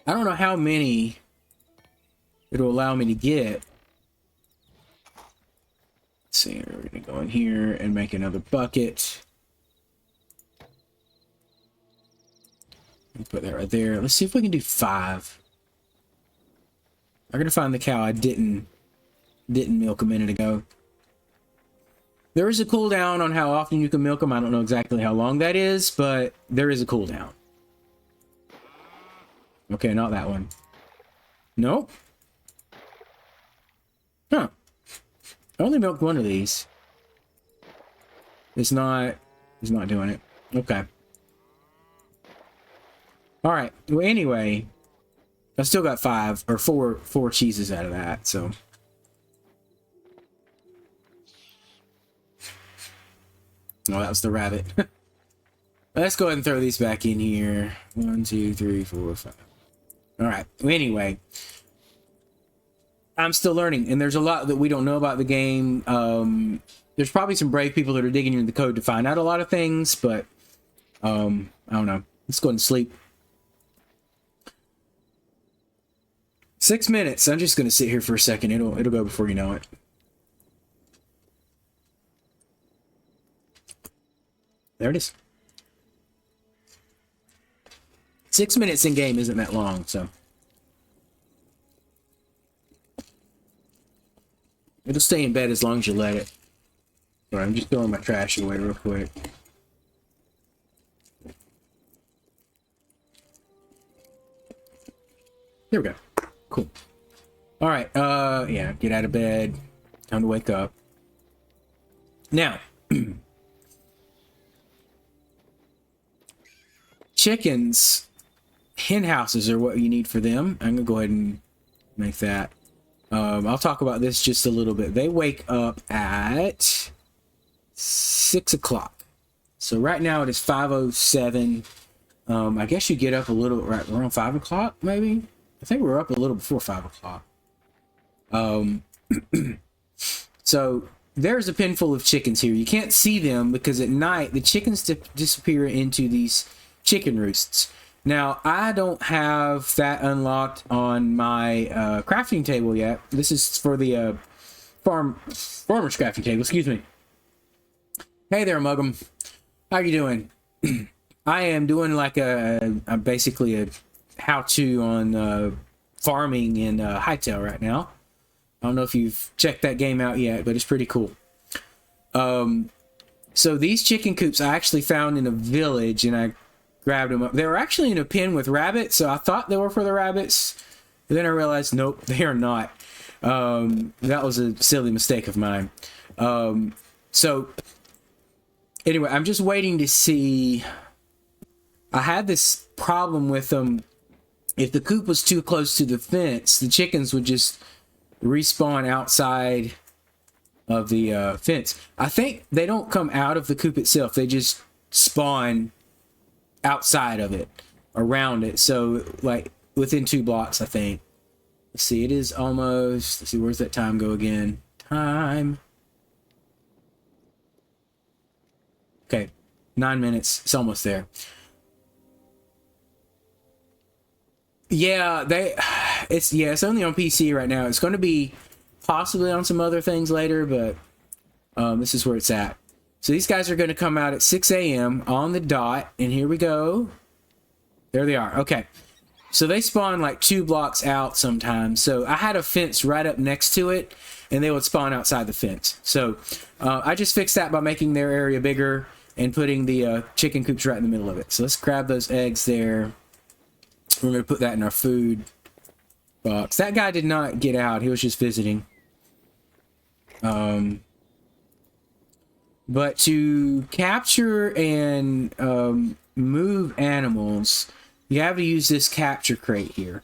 I don't know how many it'll allow me to get. Let's see, we're gonna go in here and make another bucket. Put that right there. Let's see if we can do 5. I'm gonna find the cow I didn't milk a minute ago. There is a cooldown on how often you can milk them. I don't know exactly how long that is, but there is a cooldown. Okay, not that one. Nope. Huh. I only milked one of these. It's not doing it. Okay. All right. Well, anyway, I still got 5 or 4 cheeses out of that, so. Oh, that was the rabbit. Let's go ahead and throw these back in here. 1, 2, 3, 4, 5. All right. Well, anyway, I'm still learning, and there's a lot that we don't know about the game. There's probably some brave people that are digging into the code to find out a lot of things, but I don't know. Let's go ahead and sleep. 6 minutes. I'm just gonna sit here for a second. It'll go before you know it. There it is. 6 minutes in game isn't that long, so. It'll stay in bed as long as you let it. All right, I'm just throwing my trash away real quick. There we go. Cool. All right, yeah, get out of bed. Time to wake up. Now, chickens, hen houses are what you need for them. I'm gonna go ahead and make that. I'll talk about this just a little bit. They wake up at 6 o'clock. So right now it is 5:07. I guess you get up a little right around 5 o'clock, maybe. I think we're up a little before 5 o'clock. So there's a pen full of chickens here. You can't see them because at night the chickens disappear into these chicken roosts. Now, I don't have that unlocked on my crafting table yet. This is for the farmer's crafting table, excuse me. Hey there, Muggum. How you doing? I am doing like basically a how-to on farming in Hytale right now. I don't know if you've checked that game out yet, but it's pretty cool. So these chicken coops I actually found in a village, and I grabbed them up. They were actually in a pen with rabbits, so I thought they were for the rabbits. But then I realized, nope, they are not. That was a silly mistake of mine. So anyway, I'm just waiting to see. I had this problem with them. If the coop was too close to the fence, the chickens would just respawn outside of the fence. I think they don't come out of the coop itself. They just spawn outside of it, around it. So like within 2 blocks, I think. Let's see, it is almost, let's see, where's that time go again? Time. Okay, 9 minutes. It's almost there. Yeah, it's only on PC right now. It's going to be possibly on some other things later, but this is where it's at. So these guys are going to come out at 6 a.m. on the dot, and here we go. There they are. Okay. So they spawn like 2 blocks out sometimes. So I had a fence right up next to it, and they would spawn outside the fence. So I just fixed that by making their area bigger and putting the chicken coops right in the middle of it. So let's grab those eggs there. We're going to put that in our food box. That guy did not get out. He was just visiting. But to capture and move animals, you have to use this capture crate here.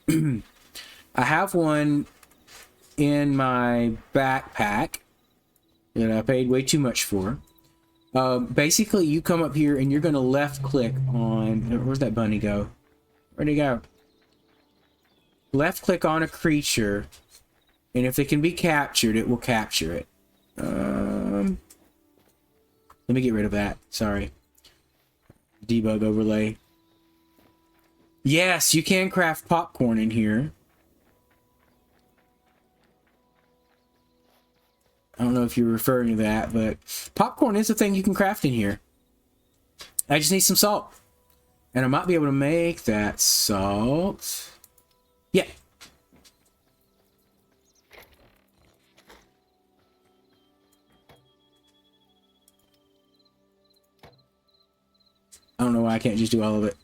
I have one in my backpack that I paid way too much for. Basically, you come up here and you're going to left click on... Where's that bunny go? Where'd he go? Left click on a creature, and if it can be captured, it will capture it. Let me get rid of that. Sorry. Debug overlay. Yes, you can craft popcorn in here. I don't know if you're referring to that, but popcorn is a thing you can craft in here. I just need some salt. And I might be able to make that salt. Yeah. I don't know why I can't just do all of it.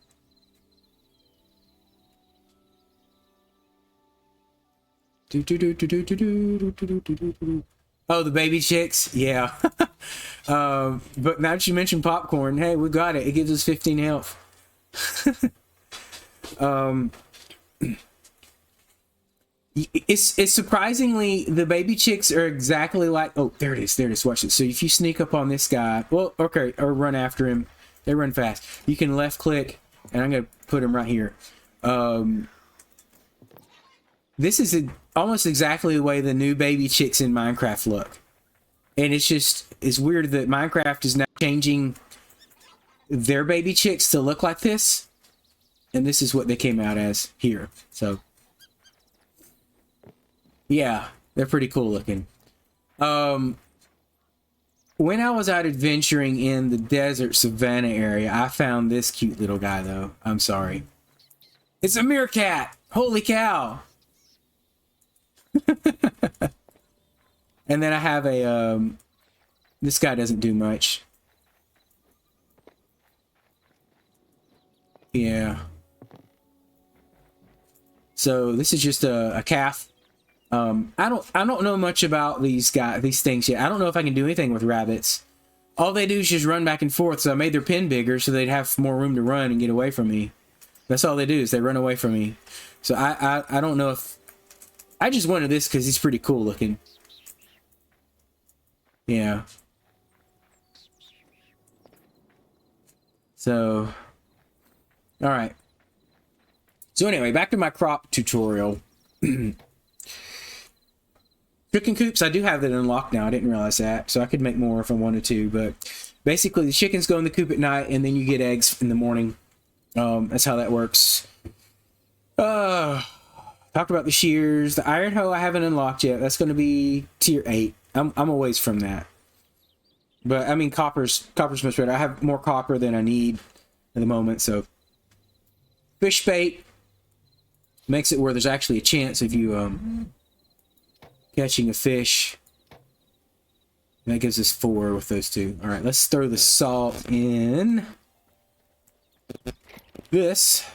Oh, the baby chicks? Yeah. But now that you mentioned popcorn, hey, we got it. It gives us 15 health. It's surprisingly, the baby chicks are exactly like... Oh, there it is. There it is. Watch it. So if you sneak up on this guy... Well, okay. Or run after him. They run fast. You can left click, and I'm going to put him right here. This is almost exactly the way the new baby chicks in Minecraft look. And it's weird that Minecraft is now changing their baby chicks to look like this. And this is what they came out as here. So, yeah, they're pretty cool looking. When I was out adventuring in the desert savannah area, I found this cute little guy, though. I'm sorry. It's a meerkat! Holy cow! And then I have a, this guy doesn't do much. Yeah. So this is just a calf. I don't know much about these things yet. I don't know if I can do anything with rabbits. All they do is just run back and forth. So I made their pen bigger so they'd have more room to run and get away from me. That's all they do is they run away from me. So I don't know if... I just wanted this because he's pretty cool looking. Yeah. So... Alright. So anyway, back to my crop tutorial. Chicken coops, I do have that unlocked now. I didn't realize that. So I could make more if I wanted to. But basically, the chickens go in the coop at night, and then you get eggs in the morning. That's how that works. Talked about the shears. The iron hoe I haven't unlocked yet. That's going to be tier 8. I'm a ways from that. But, I mean, copper's much better. I have more copper than I need at the moment, so... Fish bait makes it where there's actually a chance of you catching a fish. And that gives us 4 with those two. Alright, let's throw the salt in. This.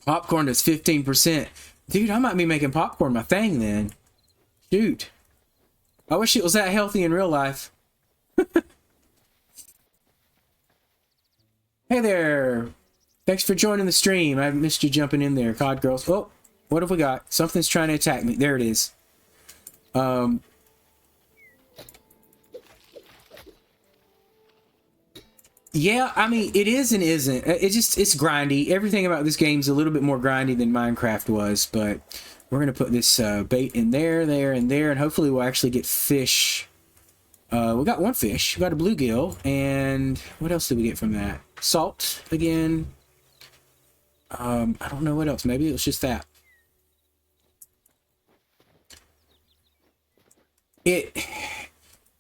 Popcorn does 15%. Dude, I might be making popcorn my thing then. Shoot. I wish it was that healthy in real life. Hey there. Thanks for joining the stream. I missed you jumping in there, COD girls. Oh, what have we got? Something's trying to attack me. There it is. Yeah, I mean, it is and isn't. It's grindy. Everything about this game is a little bit more grindy than Minecraft was, but we're going to put this bait in there, and there, and hopefully we'll actually get fish. We got 1 fish. We got a bluegill, and what else did we get from that? Salt, again. I don't know what else. Maybe it was just that. It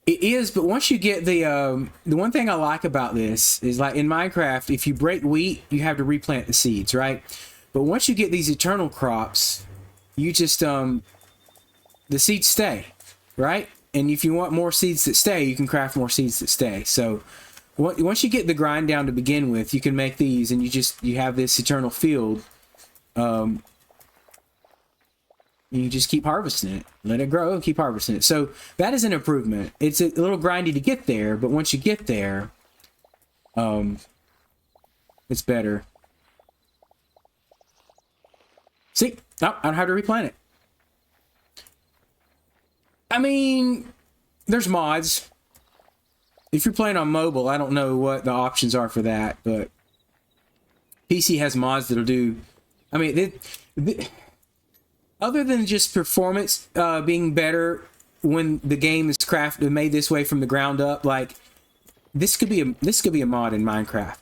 is, but once you get the one thing I like about this is, like in Minecraft, if you break wheat, you have to replant the seeds, right? But once you get these eternal crops, you just the seeds stay, right? And if you want more seeds that stay, you can craft more seeds that stay. So once you get the grind down to begin with, you can make these, and you have this eternal field. You just keep harvesting it, let it grow, and keep harvesting it. So that is an improvement. It's a little grindy to get there, but once you get there, it's better. See, oh, I don't have to replant it. I mean, there's mods. If you're playing on mobile, I don't know what the options are for that, but PC has mods that'll do. I mean, other than just performance being better when the game is made this way from the ground up, like this could be a mod in Minecraft.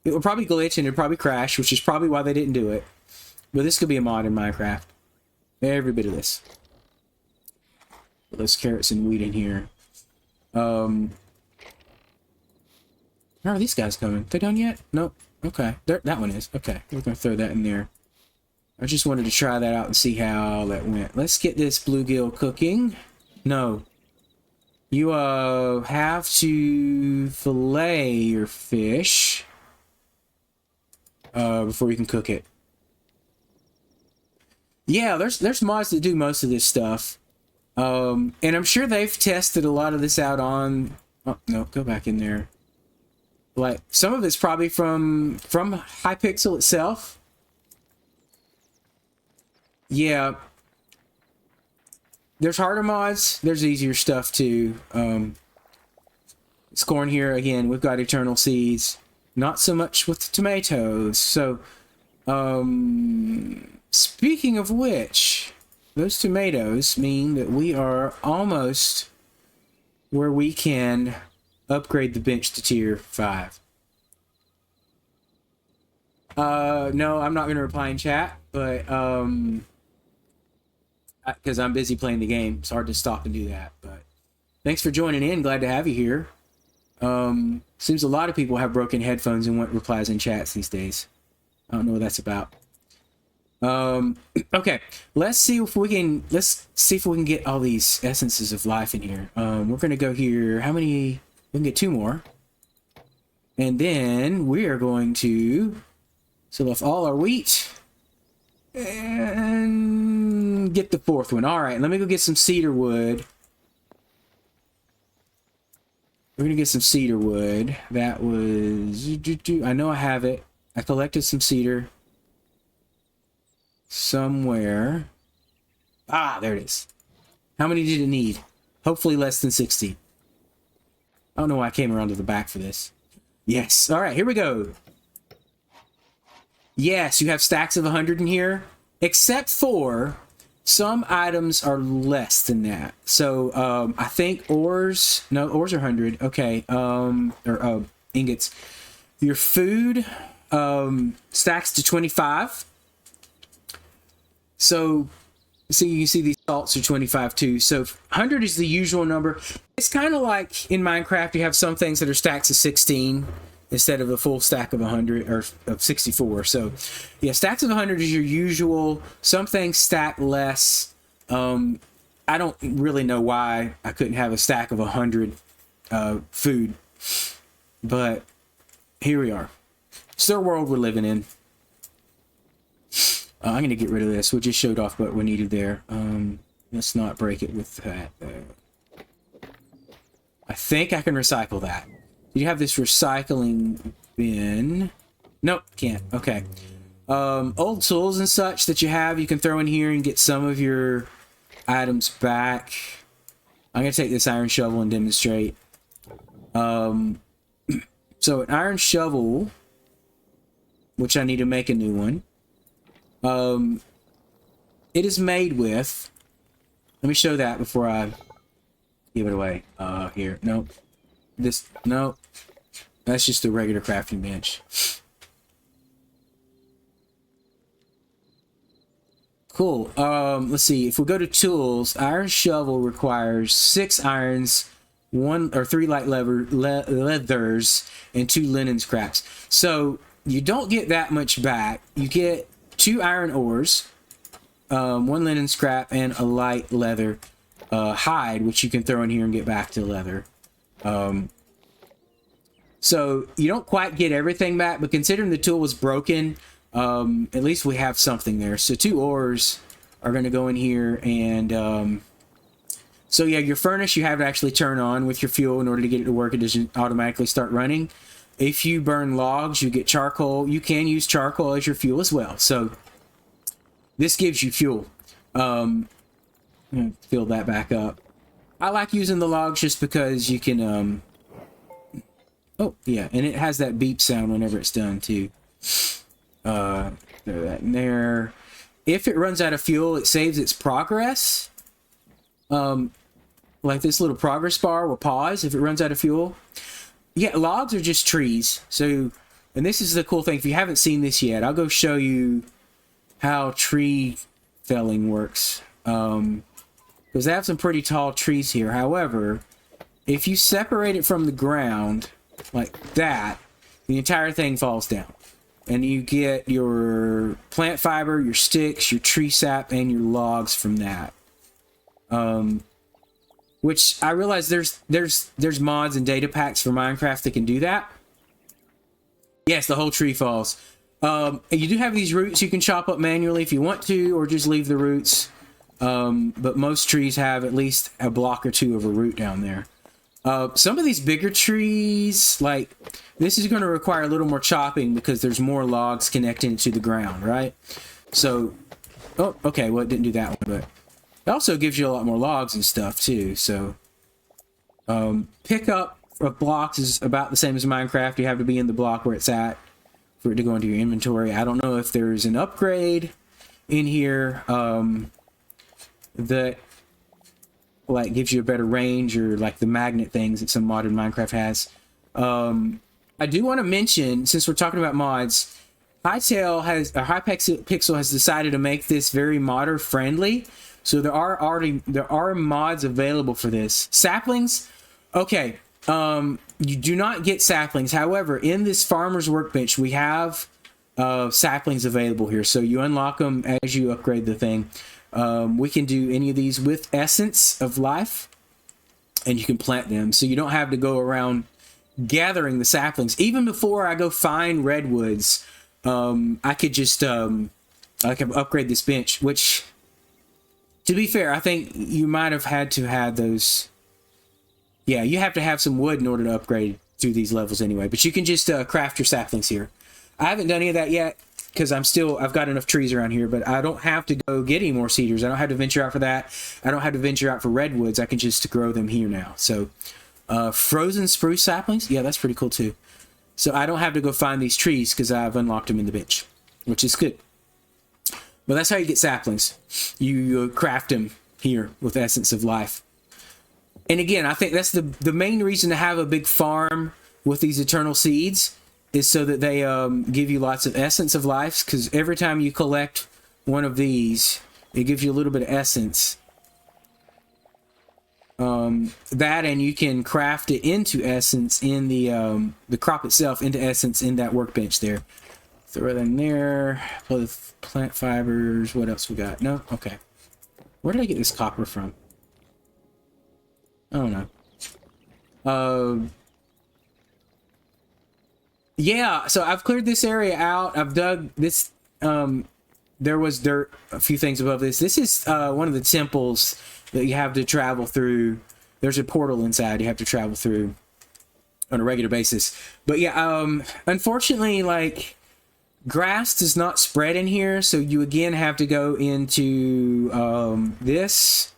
It will probably glitch and it'll probably crash, which is probably why they didn't do it. But this could be a mod in Minecraft. Every bit of this. There's carrots and wheat in here. Where are these guys coming? They done yet? Nope. Okay. That one is. Okay. We're going to throw that in there. I just wanted to try that out and see how that went. Let's get this bluegill cooking. No. You have to fillet your fish before you can cook it. Yeah, there's mods that do most of this stuff. And I'm sure they've tested a lot of this out on... Oh, no, go back in there. Like, some of it's probably from Hypixel itself. Yeah. There's harder mods. There's easier stuff, too. It's corn here. Again, we've got eternal seeds. Not so much with the tomatoes. So, speaking of which... Those tomatoes mean that we are almost where we can upgrade the bench to tier 5. No, I'm not going to reply in chat, but because I'm busy playing the game. It's hard to stop and do that. But thanks for joining in. Glad to have you here. Seems a lot of people have broken headphones and want replies in chats these days. I don't know what that's about. Okay, let's see if we can get all these essences of life in here. We're gonna go here. How many? We can get 2 more, and then we are going to sell off all our wheat and get the 4th one. All right, let me go get some cedar wood. We're gonna get some cedar wood. That was I know I have it. I collected some cedar somewhere. Ah, there it is. How many did it need? Hopefully less than 60. I don't know why I came around to the back for this. Yes. All right, here we go. Yes, you have stacks of 100 in here, except for some items are less than that. So I think ores are 100. Okay. Or ingots. Your food stacks to 25. So, you can see these salts are 25 too. So 100 is the usual number. It's kind of like in Minecraft, you have some things that are stacks of 16 instead of a full stack of 100 or of 64. So, yeah, stacks of 100 is your usual. Some things stack less. I don't really know why I couldn't have a stack of 100 food, but here we are. It's the world we're living in. I'm going to get rid of this. We just showed off what we needed there. Let's not break it with that. I think I can recycle that. You have this recycling bin. Nope, can't. Okay. Old tools and such that you have, you can throw in here and get some of your items back. I'm going to take this iron shovel and demonstrate. So an iron shovel, which I need to make a new one. It is made with, let me show that before I give it away. Here, nope. Nope. That's just a regular crafting bench. Cool. Let's see. If we go to tools, iron shovel requires 6 irons, 1 or 3 light leathers, and 2 linen scraps. So you don't get that much back. You get 2 iron ores, 1 linen scrap, and a light leather hide, which you can throw in here and get back to leather. So you don't quite get everything back, but considering the tool was broken, at least we have something there. So 2 ores are going to go in here, and so yeah, your furnace you have to actually turn on with your fuel in order to get it to work. It doesn't automatically start running. If you burn logs, you get charcoal. You can use charcoal as your fuel as well. So this gives you fuel. I'm gonna fill that back up. I like using the logs just because you can oh yeah, and it has that beep sound whenever it's done too. Throw that in there. If it runs out of fuel, it saves its progress. Like this little progress bar will pause if it runs out of fuel. Yeah, logs are just trees. So, and this is the cool thing. If you haven't seen this yet, I'll go show you how tree felling works. Because they have some pretty tall trees here. However, if you separate it from the ground like that, the entire thing falls down. And you get your plant fiber, your sticks, your tree sap, and your logs from that. Which I realize there's mods and data packs for Minecraft that can do that. Yes, the whole tree falls. You do have these roots you can chop up manually if you want to, or just leave the roots. But most trees have at least a block or 2 of a root down there. Some of these bigger trees, like this is going to require a little more chopping because there's more logs connecting to the ground, right? So, oh, okay, well it didn't do that one, but it also gives you a lot more logs and stuff too. So, pickup of blocks is about the same as Minecraft. You have to be in the block where it's at for it to go into your inventory. I don't know if there's an upgrade in here that like gives you a better range, or like the magnet things that some modern Minecraft has. I do want to mention, since we're talking about mods, Hypixel has decided to make this very modder friendly. So there are mods available for this. Saplings, okay. You do not get saplings. However, in this farmer's workbench, we have saplings available here. So you unlock them as you upgrade the thing. We can do any of these with Essence of Life, and you can plant them. So you don't have to go around gathering the saplings. Even before I go find redwoods, I could just I can upgrade this bench, which, to be fair, I think you might have had to have those. Yeah, you have to have some wood in order to upgrade through these levels anyway. But you can just craft your saplings here. I haven't done any of that yet because I've got enough trees around here, but I don't have to go get any more cedars. I don't have to venture out for that. I don't have to venture out for redwoods. I can just grow them here now. So, frozen spruce saplings, yeah, that's pretty cool too. So I don't have to go find these trees because I've unlocked them in the bench, which is good. But that's how you get saplings. You craft them here with Essence of Life. And again, I think that's the main reason to have a big farm with these eternal seeds, is so that they give you lots of Essence of Life, because every time you collect one of these, it gives you a little bit of essence. That, and you can craft it into essence in the crop itself, into essence in that workbench there. Throw that in there. With plant fibers. What else we got? No? Okay. Where did I get this copper from? I don't know. Yeah, so I've cleared this area out. I've dug this. There was dirt, a few things above this. This is one of the temples that you have to travel through. There's a portal inside you have to travel through on a regular basis. But yeah, unfortunately, like, grass does not spread in here, so you again have to go into this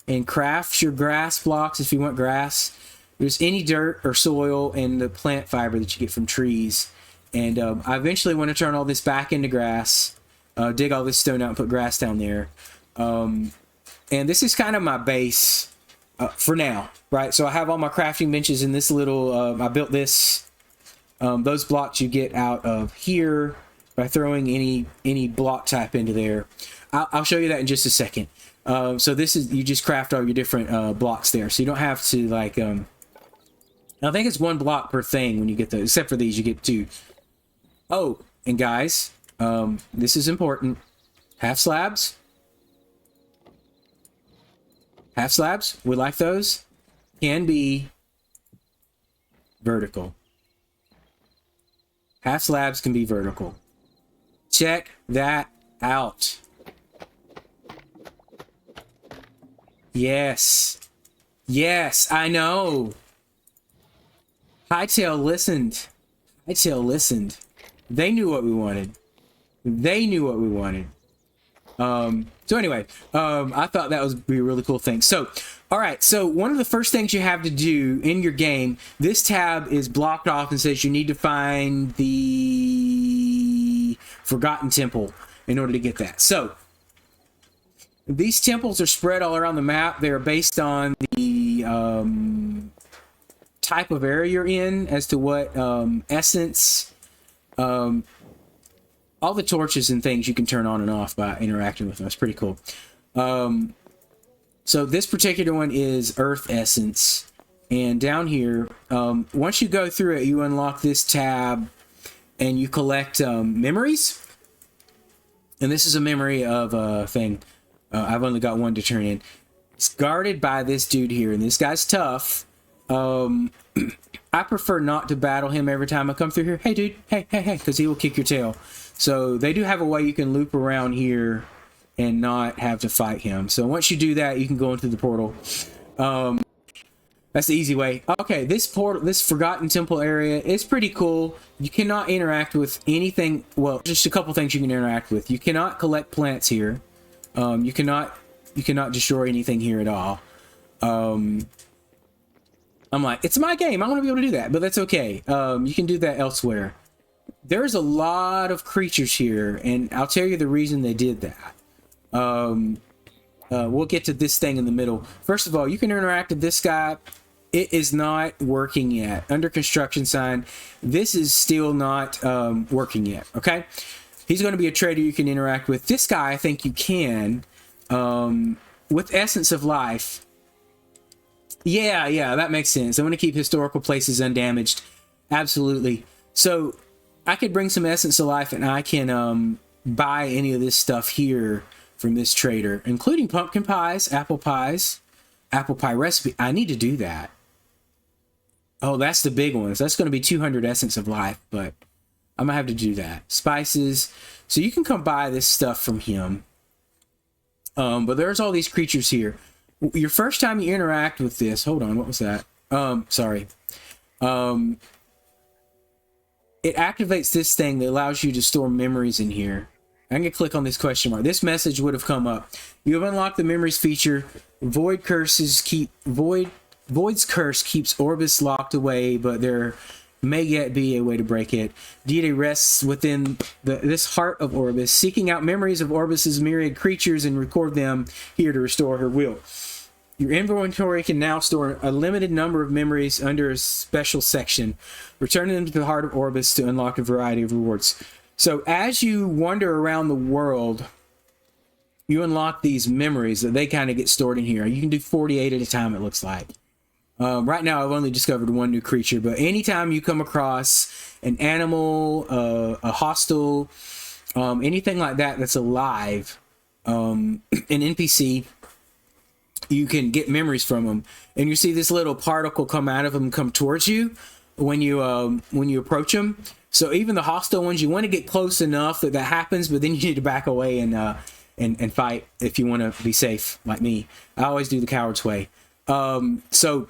and craft your grass blocks if you want grass. There's any dirt or soil and the plant fiber that you get from trees. And I eventually want to turn all this back into grass, dig all this stone out and put grass down there. And this is kind of my base for now, right? So I have all my crafting benches in this little, I built this, those blocks you get out of here by throwing any block type into there. I'll show you that in just a second. So this is, you just craft all your different blocks there. So you don't have to, like, I think it's 1 block per thing when you get those, except for these, you get 2. Oh, and guys, this is important. Half slabs. Half slabs, we like those, can be vertical. Half slabs can be vertical. Check that out. Yes. Yes, I know. Hytale listened. Hytale listened. They knew what we wanted. They knew what we wanted. So anyway, I thought that would be a really cool thing. So, all right. So one of the first things you have to do in your game, this tab is blocked off and says you need to find the Forgotten Temple in order to get that. So these temples are spread all around the map. They're based on the type of area you're in as to what essence, all the torches and things you can turn on and off by interacting with them. That's pretty cool. So this particular one is Earth Essence. And down here, once you go through it, you unlock this tab and you collect memories. And this is a memory of a thing. I've only got one to turn in. It's guarded by this dude here, and this guy's tough. I prefer not to battle him every time I come through here. Hey, dude. Hey, hey, hey, because he will kick your tail. So they do have a way you can loop around here and not have to fight him. So once you do that, you can go into the portal. That's the easy way. Okay, this portal, this Forgotten Temple area is pretty cool. You cannot interact with anything. Well, just a couple things you can interact with. You cannot collect plants here. You cannot destroy anything here at all. I'm like, it's my game. I want to be able to do that, but that's okay. You can do that elsewhere. There's a lot of creatures here, and I'll tell you the reason they did that. We'll get to this thing in the middle. First of all, you can interact with this guy. It is not working yet. Under construction sign. This is still not working yet. Okay. He's going to be a trader you can interact with. This guy, I think you can. With Essence of Life. Yeah, that makes sense. I want to keep historical places undamaged. Absolutely. So I could bring some Essence of Life and I can buy any of this stuff here from this trader, including pumpkin pies, apple pie recipe. I need to do that. Oh, that's the big ones. That's going to be 200 Essence of Life, but I'm going to have to do that. Spices. So you can come buy this stuff from him. But there's all these creatures here. Your first time you interact with this, hold on, what was that? Sorry. It activates this thing that allows you to store memories in here. I'm going to click on this question mark. This message would have come up. You have unlocked the memories feature. Void's curse keeps Orbis locked away, but there may yet be a way to break it. Deity rests within this heart of Orbis, seeking out memories of Orbis's myriad creatures and record them here to restore her will. Your inventory can now store a limited number of memories under a special section, returning them to the heart of Orbis to unlock a variety of rewards. So as you wander around the world, you unlock these memories that they kind of get stored in here. You can do 48 at a time, it looks like. Right now, I've only discovered one new creature, but anytime you come across an animal, a hostile, anything like that that's alive, an NPC, you can get memories from them. And you see this little particle come out of them, come towards you when you approach them. So even the hostile ones, you want to get close enough that happens, but then you need to back away and fight if you want to be safe, like me. I always do the coward's way. So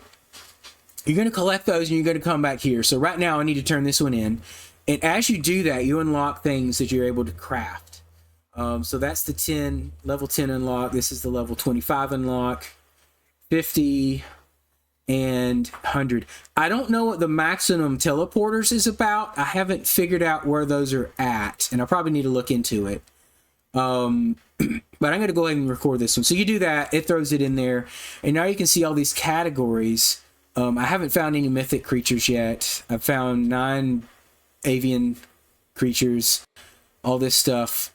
you're going to collect those and you're going to come back here. So right now I need to turn this one in. And as you do that, you unlock things that you're able to craft. So that's the level 10 unlock. This is the level 25 unlock, 50 and 100. I don't know what the maximum teleporters is about. I haven't figured out where those are at, and I probably need to look into it. But I'm going to go ahead and record this one. So you do that, it throws it in there, and now you can see all these categories. I haven't found any mythic creatures yet. I've found 9 avian creatures, all this stuff.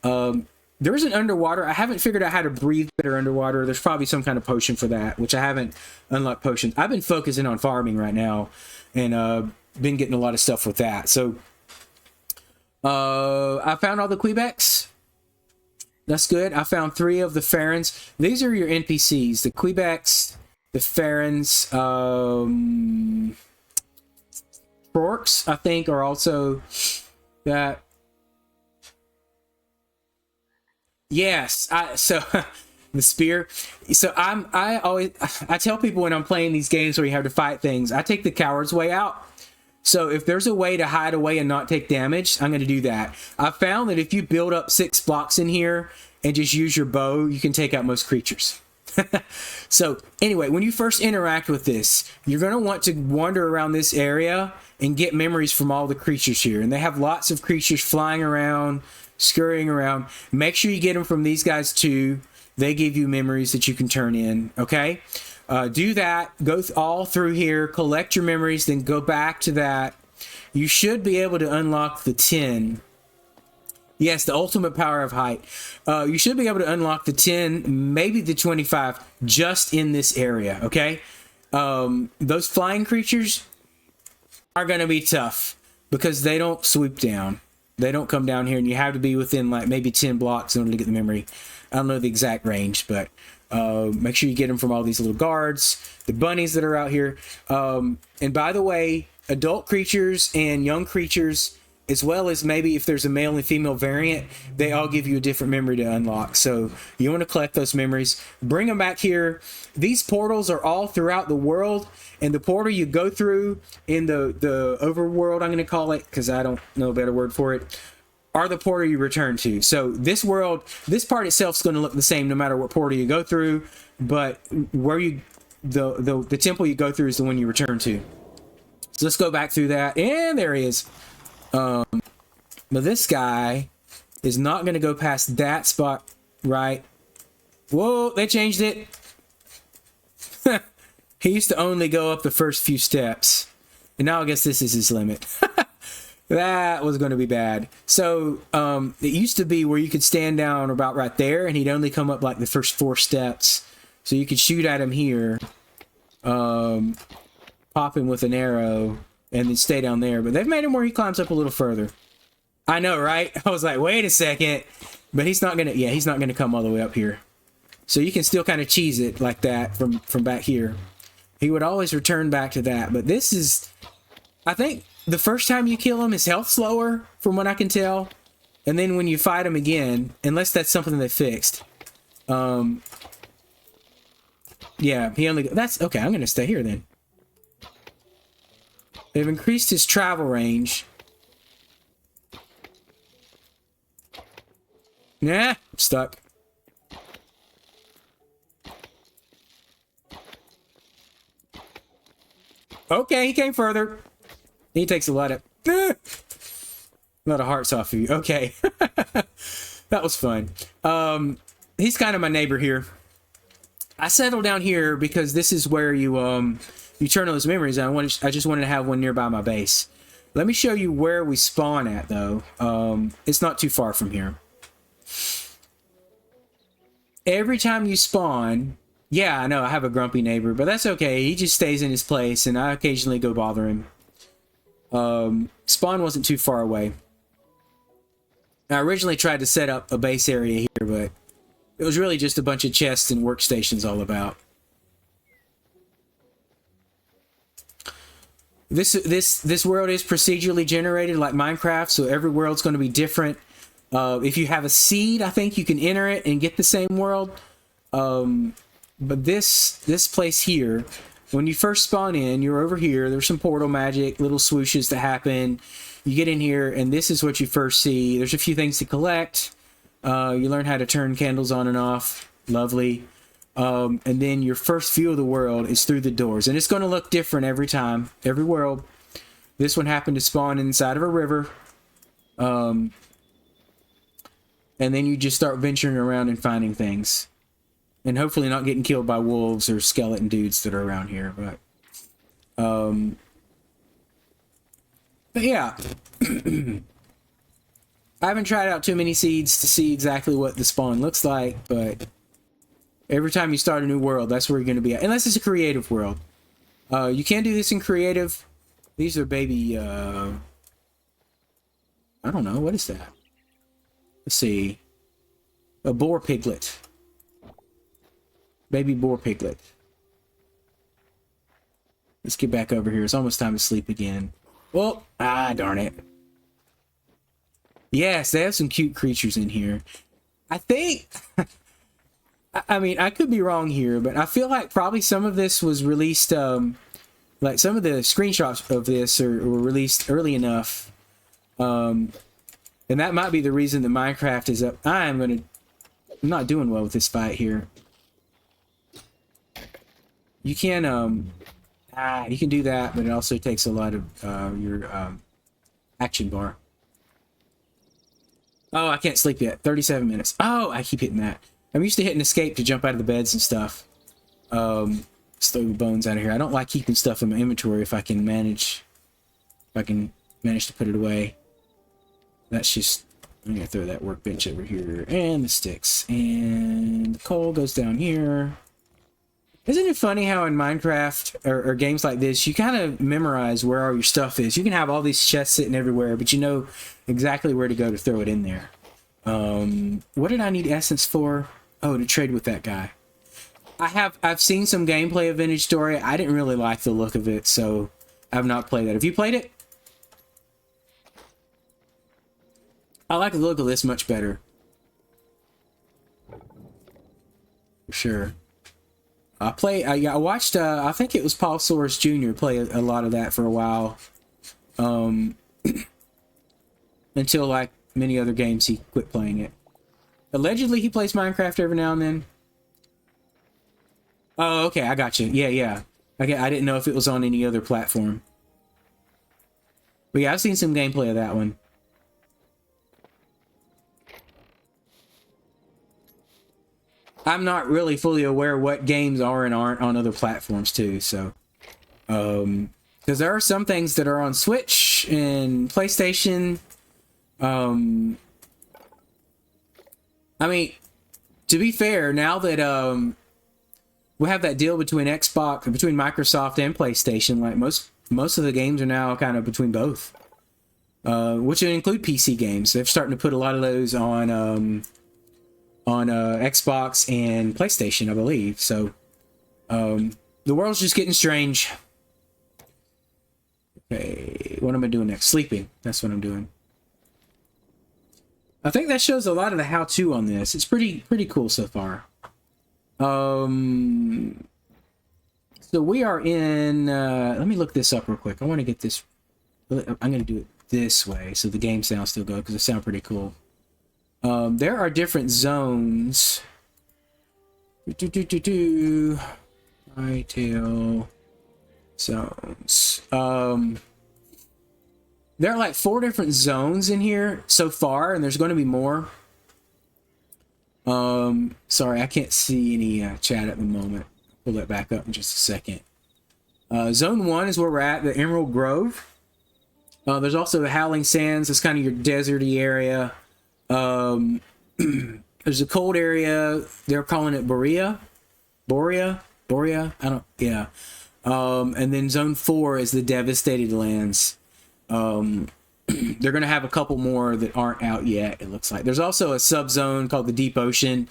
There's an underwater. I haven't figured out how to breathe better underwater. There's probably some kind of potion for that, which I haven't unlocked potions. I've been focusing on farming right now and been getting a lot of stuff with that. So I found all the Quebecs. That's good. I found 3 of the Farons. These are your NPCs. The Quebecs, the Farons, Trorks, I think, are also That yes, so the spear. So I tell people when I'm playing these games where you have to fight things, I take the coward's way out. So if there's a way to hide away and not take damage, I'm going to do that. I found that if you build up 6 blocks in here and just use your bow, you can take out most creatures. So anyway, when you first interact with this, you're going to want to wander around this area and get memories from all the creatures here. And they have lots of creatures flying around, scurrying around. Make sure you get them from these guys too. They give you memories that you can turn in, okay? Do that, go all through here, collect your memories, then go back to that. You should be able to unlock the 10. Yes, the ultimate power of height. You should be able to unlock the 10, maybe the 25, just in this area, okay? Those flying creatures are going to be tough because they don't swoop down. They don't come down here, and you have to be within like maybe 10 blocks in order to get the memory. I don't know the exact range, but make sure you get them from all these little guards, the bunnies that are out here. And by the way, adult creatures and young creatures, as well as maybe if there's a male and female variant, they all give you a different memory to unlock. So you want to collect those memories, bring them back here. These portals are all throughout the world, and the portal you go through in the overworld, I'm going to call it, because I don't know a better word for it, are the portal you return to. So this world, this part itself is going to look the same no matter what portal you go through, but where you the temple you go through is the one you return to. So let's go back through that, and there he is. But this guy is not going to go past that spot, right? Whoa, they changed it. He used to only go up the first few steps, and now I guess this is his limit. That was going to be bad. So it used to be where you could stand down about right there, and he'd only come up like the first 4 steps. So you could shoot at him here, pop him with an arrow, and then stay down there. But they've made him where he climbs up a little further. I know, right? I was like, wait a second. But he's not gonna, yeah, he's not gonna come all the way up here. So you can still kind of cheese it like that from back here. He would always return back to that. But this is, I think the first time you kill him, his health's lower, from what I can tell. And then when you fight him again, unless that's something they fixed. Yeah, he only, that's, okay, I'm gonna stay here then. They've increased his travel range. Nah, I'm stuck. Okay, he came further. He takes a lot of hearts off of you. Okay. That was fun. He's kind of my neighbor here. I settled down here because this is where you turn on those memories. I just wanted to have one nearby my base. Let me show you where we spawn at, though. It's not too far from here. Every time you spawn, yeah, I know I have a grumpy neighbor, but that's okay. He just stays in his place, and I occasionally go bother him. Spawn wasn't too far away. I originally tried to set up a base area here, but it was really just a bunch of chests and workstations all about. This world is procedurally generated like Minecraft, so every world's going to be different. If you have a seed, I think you can enter it and get the same world. But this place here, when you first spawn in, you're over here. There's some portal magic, little swooshes that happen. You get in here, and this is what you first see. There's a few things to collect. You learn how to turn candles on and off. Lovely. And then your first view of the world is through the doors. And it's going to look different every time, every world. This one happened to spawn inside of a river. And then you just start venturing around and finding things. And hopefully not getting killed by wolves or skeleton dudes that are around here. But yeah. I haven't tried out too many seeds to see exactly what the spawn looks like, but every time you start a new world, that's where you're going to be at. Unless it's a creative world. You can do this in creative. These are baby, I don't know, what is that? Let's see. A boar piglet. Baby boar piglet. Let's get back over here. It's almost time to sleep again. Well, darn it. Yes, they have some cute creatures in here. I think, I mean, I could be wrong here, but I feel like probably some of this was released, like some of the screenshots of this were released early enough. And that might be the reason that Minecraft is up. I'm not doing well with this fight here. You can, you can do that, but it also takes a lot of your action bar. Oh, I can't sleep yet. 37 minutes. Oh, I keep hitting that. I'm used to hitting escape to jump out of the beds and stuff. Just throw the bones out of here. I don't like keeping stuff in my inventory if I can manage. If I can manage to put it away. That's just. I'm gonna throw that workbench over here and the sticks, and the coal goes down here. Isn't it funny how in Minecraft or games like this, you kind of memorize where all your stuff is? You can have all these chests sitting everywhere, but you know exactly where to go to throw it in there. What did I need essence for? Oh, to trade with that guy. I've seen some gameplay of Vintage Story. I didn't really like the look of it, so I've not played that. Have you played it? I like the look of this much better. For sure. I watched, I think it was Paul Soares Jr. play a lot of that for a while. Until, like many other games, he quit playing it. Allegedly, he plays Minecraft every now and then. Oh, okay, I got you. Yeah. Okay, I didn't know if it was on any other platform. But yeah, I've seen some gameplay of that one. I'm not really fully aware what games are and aren't on other platforms too, so because there are some things that are on Switch and PlayStation. I mean, to be fair, now that we have that deal between Microsoft and PlayStation, like most of the games are now kind of between both, which would include PC games. They're starting to put a lot of those on Xbox and PlayStation, I believe. So the world's just getting strange. Okay, what am I doing next? Sleeping. That's what I'm doing. I think that shows a lot of the how-to on this. It's pretty cool so far. So we are in. Let me look this up real quick. I want to get this. I'm going to do it this way so the game sounds still good because it sounds pretty cool. There are different zones. Hytale zones. There are like 4 different zones in here so far, and there's going to be more. Sorry, I can't see any chat at the moment. Pull that back up in just a second. Zone 1 is where we're at, the Emerald Grove. There's also the Howling Sands. That's kind of your deserty area. There's a cold area. They're calling it Borea. Yeah. And then Zone 4 is the Devastated Lands. They're going to have a couple more that aren't out yet, it looks like. There's also a sub-zone called the Deep Ocean,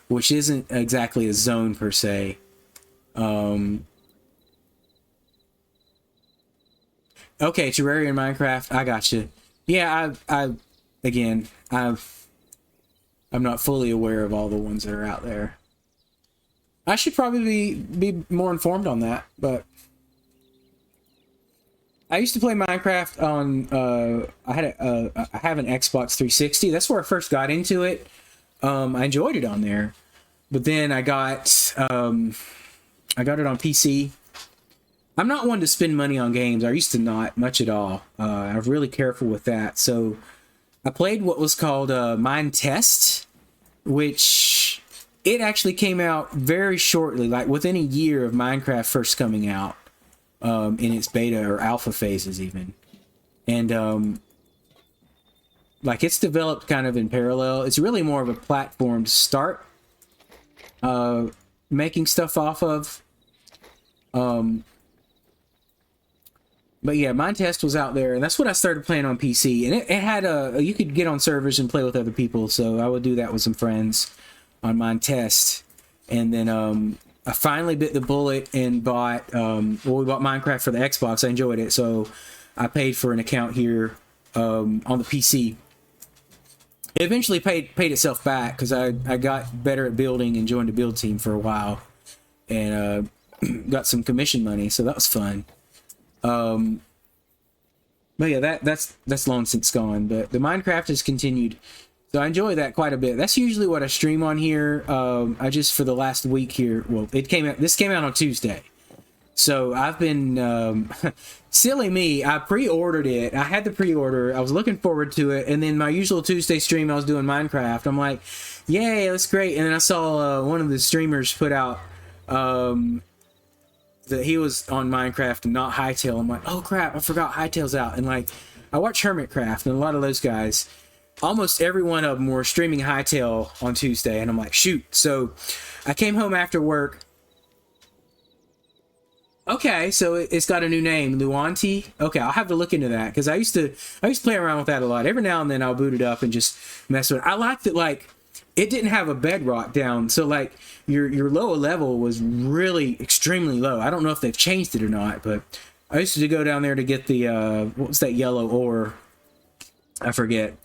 which isn't exactly a zone per se. Okay, Terraria in Minecraft. I got you. Yeah, I'm not fully aware of all the ones that are out there. I should probably be more informed on that, but I used to play Minecraft on I have an Xbox 360. That's where I first got into it. I enjoyed it on there, but then I got it on PC. I'm not one to spend money on games. I used to not much at all. I'm really careful with that. So I played what was called Mind Test, which it actually came out very shortly, like within a year of Minecraft first coming out, in its beta or alpha phases even. And like it's developed kind of in parallel. It's really more of a platform to start making stuff off of. But yeah, Mind Test was out there, and that's what I started playing on PC. And it had you could get on servers and play with other people, so I would do that with some friends on Mind Test. And then I finally bit the bullet and bought, we bought Minecraft for the Xbox. I enjoyed it, so I paid for an account here on the PC. it eventually paid itself back because I got better at building and joined a build team for a while, and got some commission money, so that was fun. But yeah, that's long since gone. But the Minecraft has continued, so I enjoy that quite a bit. That's usually what I stream on here. I just for the last week here. Well, this came out on Tuesday, so I've been silly me. I pre-ordered it. I had the pre-order. I was looking forward to it, and then my usual Tuesday stream, I was doing Minecraft. I'm like, yay, that's great. And then I saw one of the streamers put out that he was on Minecraft and not Hytale. I'm like, oh crap, I forgot Hytale's out. And like, I watch Hermitcraft and a lot of those guys, almost every one of them were streaming Hytale on Tuesday, and I'm like, shoot. So I came home after work. Okay, so it's got a new name, Luanti. Okay, I'll have to look into that because I used to play around with that a lot. Every now and then I'll boot it up and just mess with it. I like that, like, it didn't have a bedrock down, so like your lower level was really extremely low. I don't know if they've changed it or not, but I used to go down there to get the what was that yellow ore? I forget.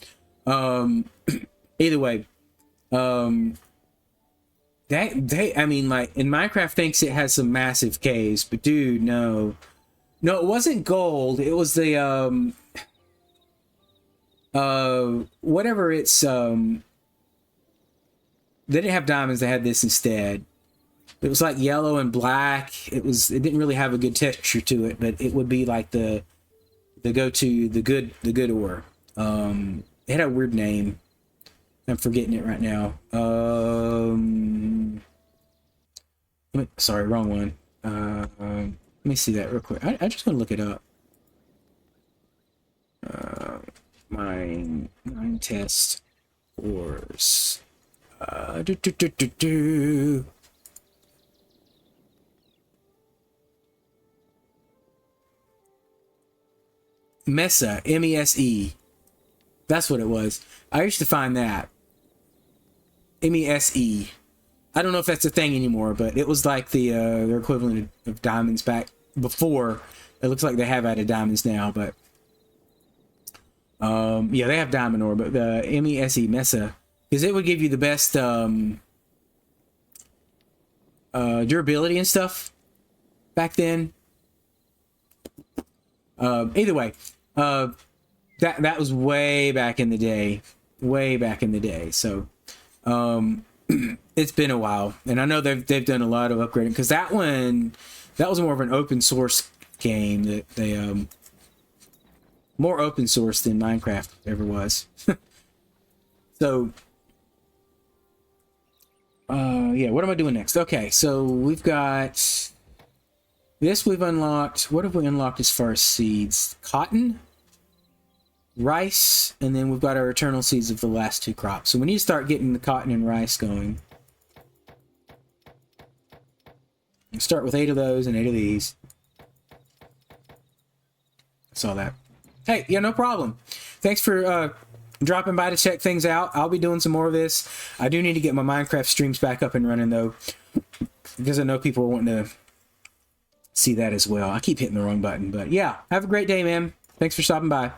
Either way, I mean, like, in Minecraft thinks it has some massive caves, but dude, no, it wasn't gold. It was the whatever it's they didn't have diamonds. They had this instead. It was like yellow and black. It didn't really have a good texture to it, but it would be like the go-to, the good ore. It had a weird name. I'm forgetting it right now. Sorry, wrong one. Let me see that real quick. I just want to look it up. Mine test ores. Mesa, M-E-S-E. That's what it was. I used to find that. M-E-S-E. I don't know if that's a thing anymore, but it was like their equivalent of diamonds back before. It looks like they have added diamonds now, but yeah, they have diamond ore, but the M-E-S-E, Mesa, because it would give you the best durability and stuff back then. Either way, that was way back in the day, so it's been a while, and I know they've done a lot of upgrading, because that was more of an open source game that they more open source than Minecraft ever was. So yeah, what am I doing next? Okay, so we've got this. We've unlocked. What have we unlocked as far as seeds? Cotton, rice, and then we've got our eternal seeds of the last two crops. So we need to start getting the cotton and rice going. Start with 8 of those and 8 of these. I saw that. Hey, yeah, no problem. Thanks for dropping by to check things out. I'll be doing some more of this. I do need to get my Minecraft streams back up and running, though, because I know people are wanting to see that as well. I keep hitting the wrong button, but yeah, have a great day, man. Thanks for stopping by.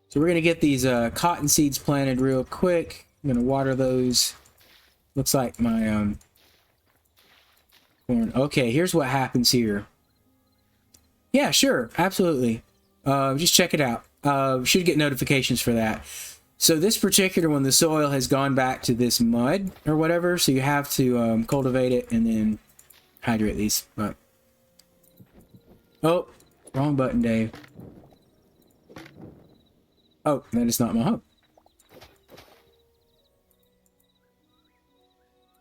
So we're going to get these cotton seeds planted real quick. I'm going to water those. Looks like my corn. Okay, here's what happens here. Yeah, sure, absolutely. Just check it out. Should get notifications for that. So this particular one, the soil has gone back to this mud or whatever, so you have to cultivate it and then hydrate these. But oh, wrong button, Dave. Oh, that is not my hope.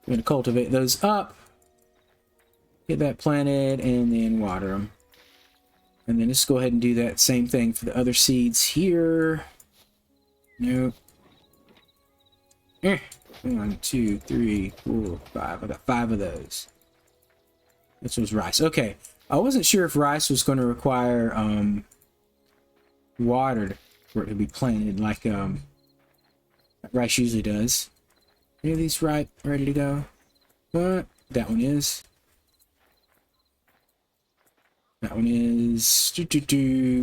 I'm going to cultivate those up, get that planted, and then water them. And then just go ahead and do that same thing for the other seeds here. Nope. 1, 2, 3, 4, 5. I got 5 of those. This was rice. Okay. I wasn't sure if rice was going to require water for it to be planted like rice usually does. Any of these ripe, ready to go? But that one is. That one is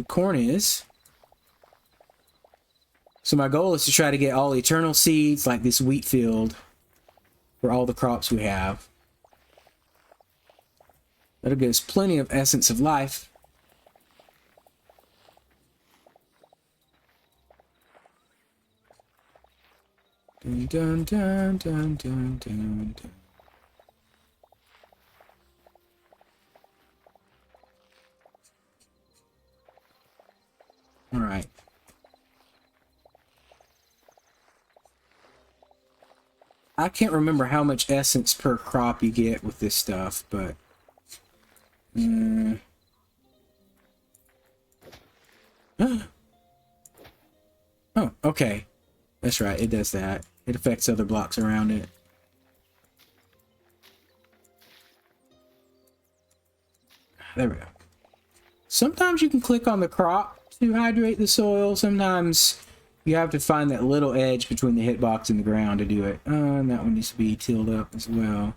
corn is. So my goal is to try to get all eternal seeds like this wheat field for all the crops we have. That'll give us plenty of essence of life. Dun, dun, dun, dun, dun, dun, dun. All right. I can't remember how much essence per crop you get with this stuff, but oh, okay. That's right, it does that. It affects other blocks around it. There we go. Sometimes you can click on the crop to hydrate the soil. Sometimes you have to find that little edge between the hitbox and the ground to do it. And that one needs to be tilled up as well.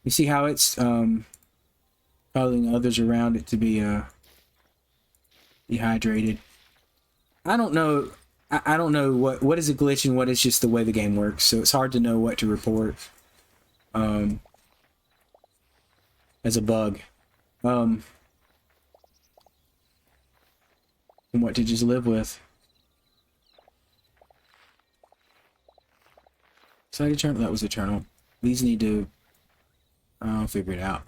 You see how it's causing others around it to be dehydrated. I don't know. I don't know what is a glitch and what is just the way the game works. So it's hard to know what to report as a bug. And what to just live with. Side eternal, that was eternal. These need to, I'll figure it out.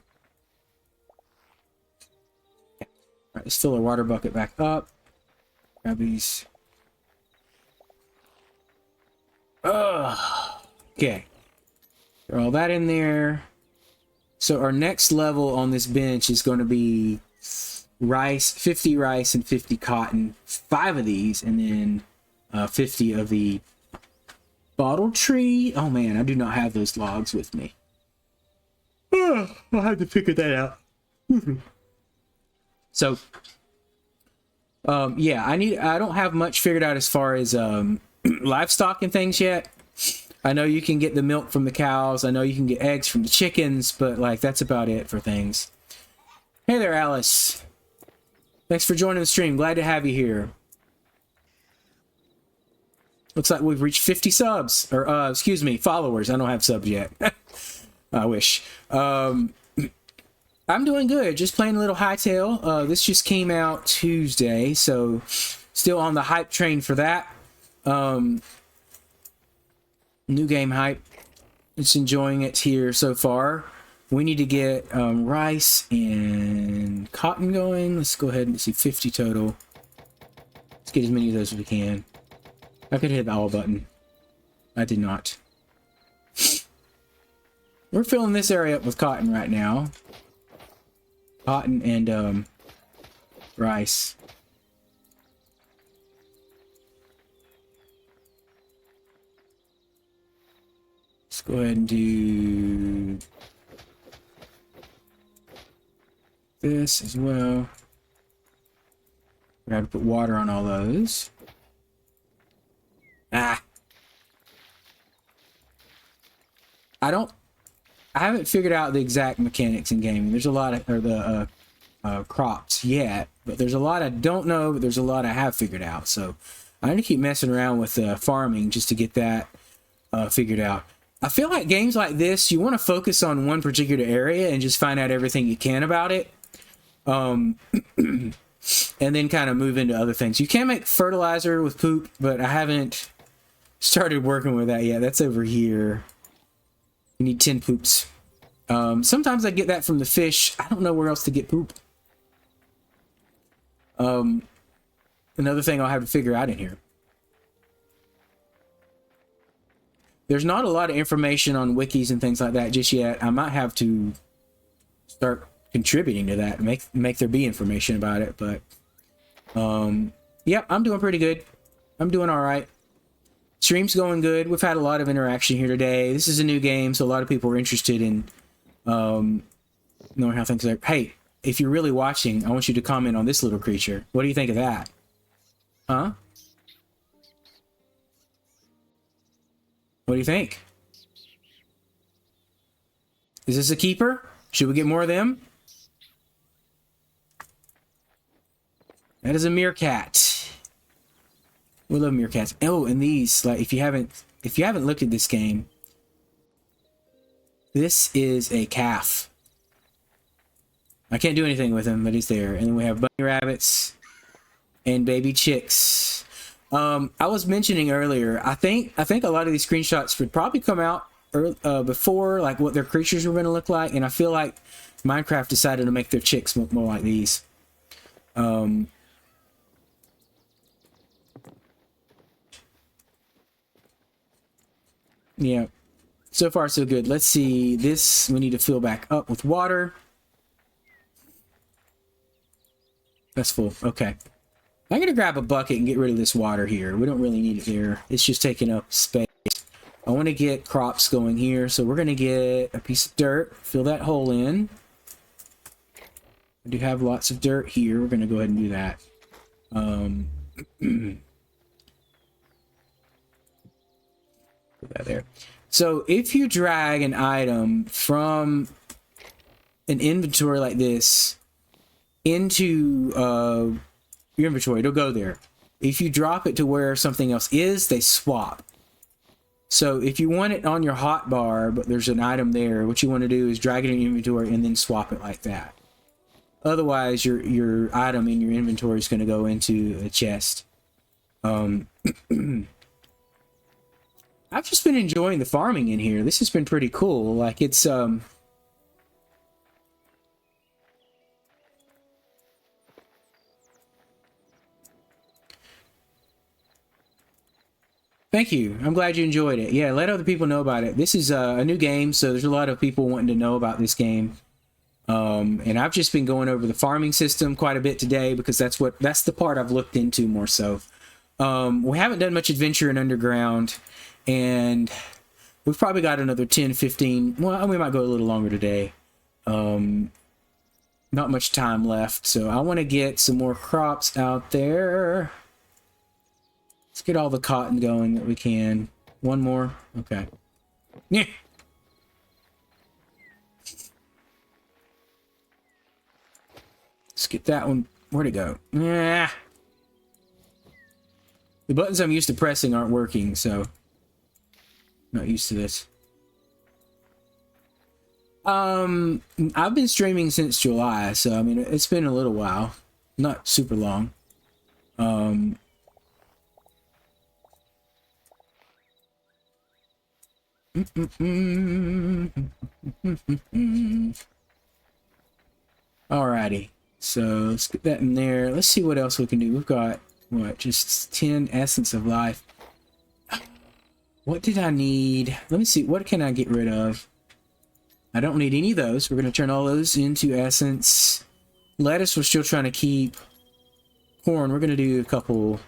Okay. All right, let's fill our water bucket back up. Grab these. Okay. Throw all that in there. So our next level on this bench is going to be rice, 50 rice and 50 cotton, 5 of these, and then 50 of the bottle tree. Oh man, I do not have those logs with me. I'll have to figure that out. So yeah, I don't have much figured out as far as livestock and things yet. I know you can get the milk from the cows, I know you can get eggs from the chickens, but like that's about it for things. Hey there, Alice. Thanks for joining the stream. Glad to have you here. Looks like we've reached 50 subs. Or, excuse me, followers. I don't have subs yet. I wish. I'm doing good. Just playing a little Hytale. This just came out Tuesday, so still on the hype train for that. New game hype. Just enjoying it here so far. We need to get rice and cotton going. Let's go ahead and see 50 total. Let's get as many of those as we can. I could hit the all button. I did not. We're filling this area up with cotton right now. Cotton and rice. Let's go ahead and do this as well. We have to put water on all those. I haven't figured out the exact mechanics in gaming. There's a lot of the crops yet, but there's a lot I don't know, but there's a lot I have figured out. So I need to keep messing around with farming just to get that figured out. I feel like games like this, you want to focus on one particular area and just find out everything you can about it. And then kind of move into other things. You can make fertilizer with poop, but I haven't started working with that yet. That's over here. You need 10 poops. Sometimes I get that from the fish. I don't know where else to get poop. Another thing I'll have to figure out in here. There's not a lot of information on wikis and things like that just yet. I might have to start contributing to that, make there be information about it, but yep, I'm doing pretty good. I'm doing all right. Stream's going good. We've had a lot of interaction here today. This is a new game, so a lot of people are interested in knowing how things are. Hey, if you're really watching, I want you to comment on this little creature. What do you think of that? Huh? What do you think? Is this a keeper? Should we get more of them? That is a meerkat. We love meerkats. Oh, and these, like, if you haven't looked at this game, this is a calf. I can't do anything with him, but he's there. And then we have bunny rabbits and baby chicks. I was mentioning earlier, I think a lot of these screenshots would probably come out before, like, what their creatures were going to look like, and I feel like Minecraft decided to make their chicks look more like these. Yeah, so far so good. Let's see, this we need to fill back up with water. That's full. Okay, I'm gonna grab a bucket and get rid of this water here. We don't really need it there. It's just taking up space. I want to get crops going here, so we're gonna get a piece of dirt, fill that hole in. I do have lots of dirt here. We're gonna go ahead and do that. Put that there. So if you drag an item from an inventory like this into your inventory, it'll go there. If you drop it to where something else is, they swap. So if you want it on your hotbar, but there's an item there, what you want to do is drag it in your inventory and then swap it like that. Otherwise, your item in your inventory is going to go into a chest. I've just been enjoying the farming in here. This has been pretty cool. Like, it's Thank you. I'm glad you enjoyed it. Yeah, let other people know about it. This is a new game, so there's a lot of people wanting to know about this game. And I've just been going over the farming system quite a bit today because that's the part I've looked into more so. We haven't done much adventure in Underground, and we've probably got another 10, 15, well, we might go a little longer today. Not much time left, so I want to get some more crops out there. Let's get all the cotton going that we can. One more? Okay. Yeah. Let's get that one. Where'd it go? Yeah. The buttons I'm used to pressing aren't working, so not used to this. I've been streaming since July, so I mean it's been a little while. Not super long. Alrighty, so let's get that in there. Let's see what else we can do. We've got what, just 10 essence of life. What did I need? Let me see, what can I get rid of? I don't need any of those. We're going to turn all those into essence. Lettuce we're still trying to keep. Corn, we're going to do a couple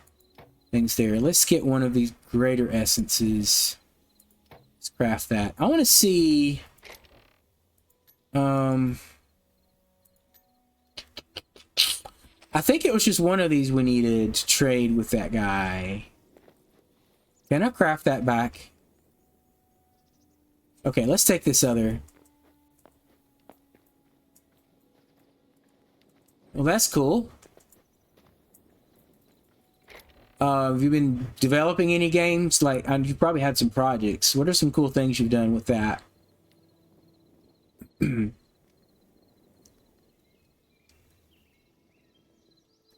things there. Let's get one of these greater essences. Let's craft that. I want to see... I think it was just one of these we needed to trade with that guy. Can I craft that back? Okay, let's take this other. Well, that's cool. Have you been developing any games? Like, you probably had some projects. What are some cool things you've done with that? Where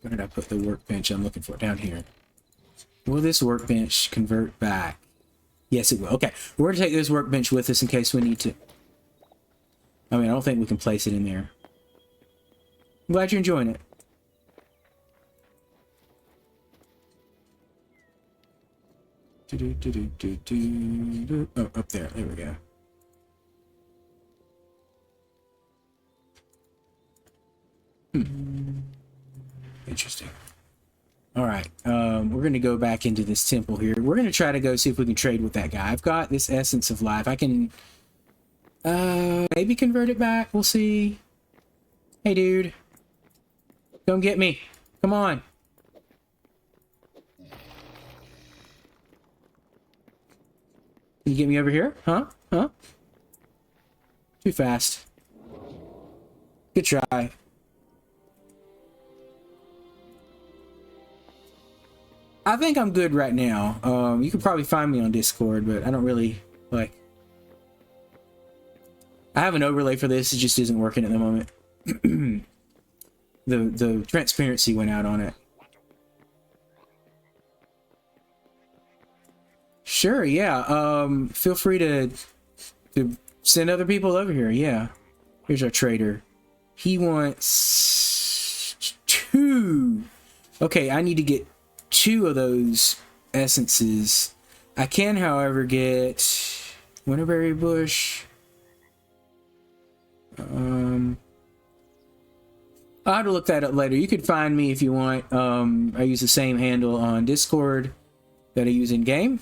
did I put the workbench I'm looking for? Down here. Will this workbench convert back? Yes, it will. Okay, we're going to take this workbench with us in case we need to. I mean, I don't think we can place it in there. I'm glad you're enjoying it. Oh, up there. There we go. Interesting. All right. We're going to go back into this temple here. We're going to try to go see if we can trade with that guy. I've got this essence of life. I can maybe convert it back. We'll see. Hey, dude. Come get me. Come on. Can you get me over here? Huh? Huh? Too fast. Good try. I think I'm good right now. You can probably find me on Discord, but I don't really like. I have an overlay for this. It just isn't working at the moment. The transparency went out on it. Sure, yeah. Feel free to send other people over here. Yeah. Here's our trader. He wants 2. Okay, I need to get 2 of those essences. I can, however, get Winterberry Bush. I'll have to look that up later. You could find me if you want. I use the same handle on Discord that I use in game.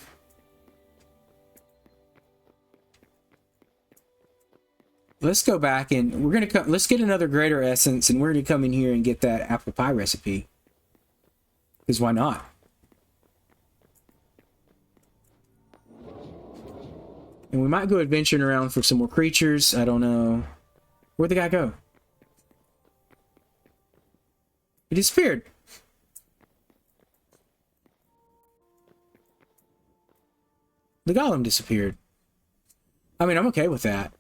Let's go back and we're gonna come. Let's get another greater essence, and we're gonna come in here and get that apple pie recipe. Because why not? And we might go adventuring around for some more creatures. I don't know. Where'd the guy go? He disappeared. The golem disappeared. I mean, I'm okay with that.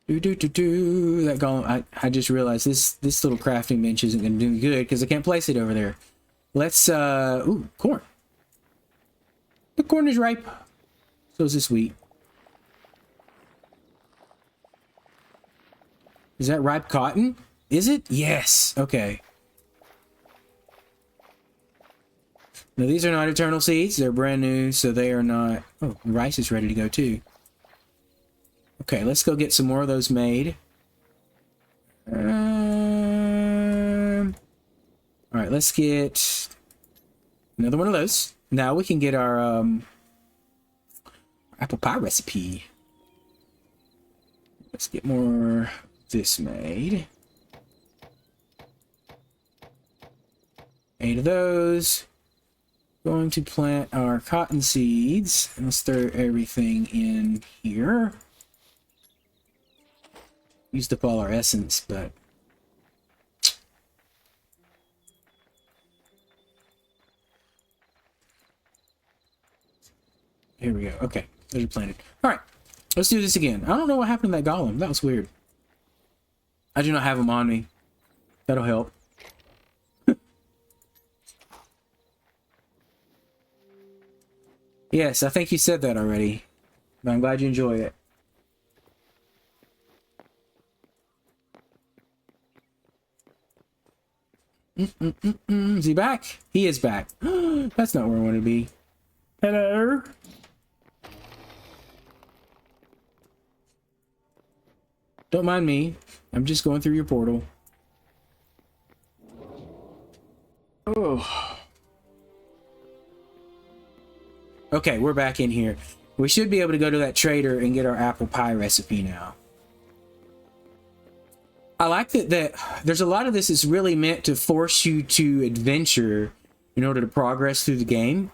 That golem. I just realized this little crafting bench isn't gonna do me good because I can't place it over there. Let's ooh, corn. The corn is ripe. So is this wheat. Is that ripe cotton? Is it? Yes. Okay. Now these are not eternal seeds. They're brand new, so they are not. Oh, the rice is ready to go too. Okay, let's go get some more of those made. All right, let's get another one of those. Now we can get our apple pie recipe. Let's get more of this made. 8 of those. Going to plant our cotton seeds. Let's throw everything in here. Used up all our essence, but here we go. Okay, those are planted. All right, let's do this again. I don't know what happened to that golem. That was weird. I do not have him on me. That'll help. Yes, I think you said that already, but I'm glad you enjoyed it. Is he back? He is back. That's not where I want to be. Hello? Don't mind me. I'm just going through your portal. Oh. Okay, we're back in here. We should be able to go to that trader and get our apple pie recipe now. I like that there's a lot of this is really meant to force you to adventure in order to progress through the game.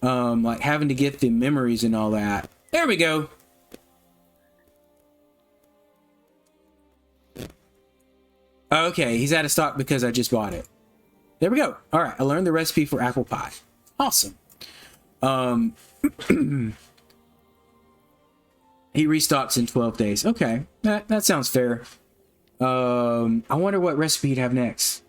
Like having to get the memories and all that. There we go. Okay, he's out of stock because I just bought it. There we go. All right, I learned the recipe for apple pie. Awesome. He restocks in 12 days. Okay, that sounds fair. I wonder what recipe he'd have next.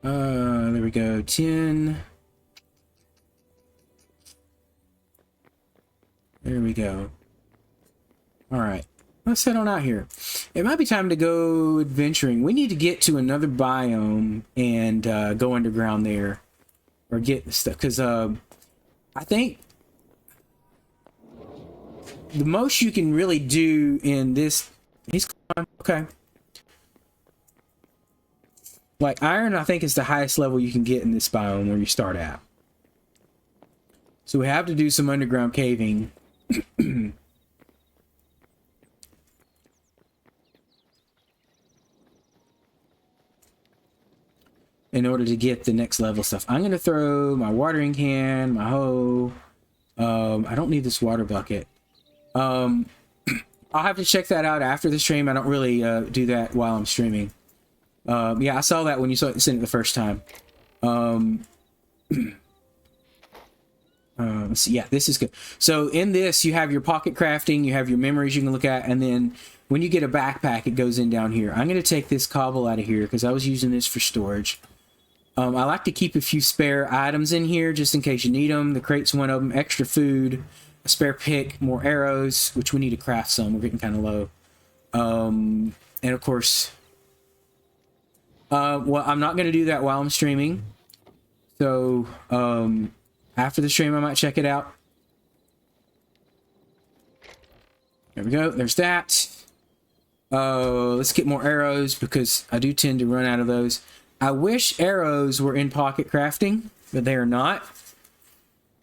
There we go. 10. There we go. All right. Let's head on out here. It might be time to go adventuring. We need to get to another biome and go underground there. Or get the stuff. Because I think the most you can really do in this... He's gone. Okay. Like, iron, I think, is the highest level you can get in this biome where you start at. So we have to do some underground caving. in order to get the next level stuff. I'm gonna throw my watering can, my hoe. I don't need this water bucket. I'll have to check that out after the stream. I don't really do that while I'm streaming. Yeah, I saw that when you sent it the first time. Let's see. Yeah, this is good. So in this, you have your pocket crafting, you have your memories you can look at, and then when you get a backpack, it goes in down here. I'm going to take this cobble out of here because I was using this for storage. I like to keep a few spare items in here just in case you need them. The crate's one of them. Extra food, a spare pick, more arrows, which we need to craft some. We're getting kind of low. And of course, well, I'm not going to do that while I'm streaming. So, after the stream, I might check it out. There we go. There's that. Let's get more arrows because I do tend to run out of those. I wish arrows were in pocket crafting, but they are not.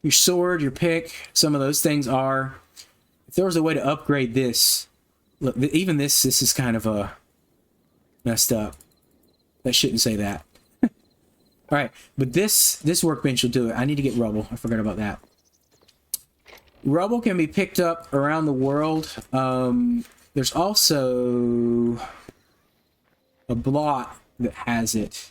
Your sword, your pick, some of those things are. If there was a way to upgrade this, look, even this is kind of messed up. That shouldn't say that. All right, but this workbench will do it. I need to get rubble. I forgot about that. Rubble can be picked up around the world. There's also a block that has it.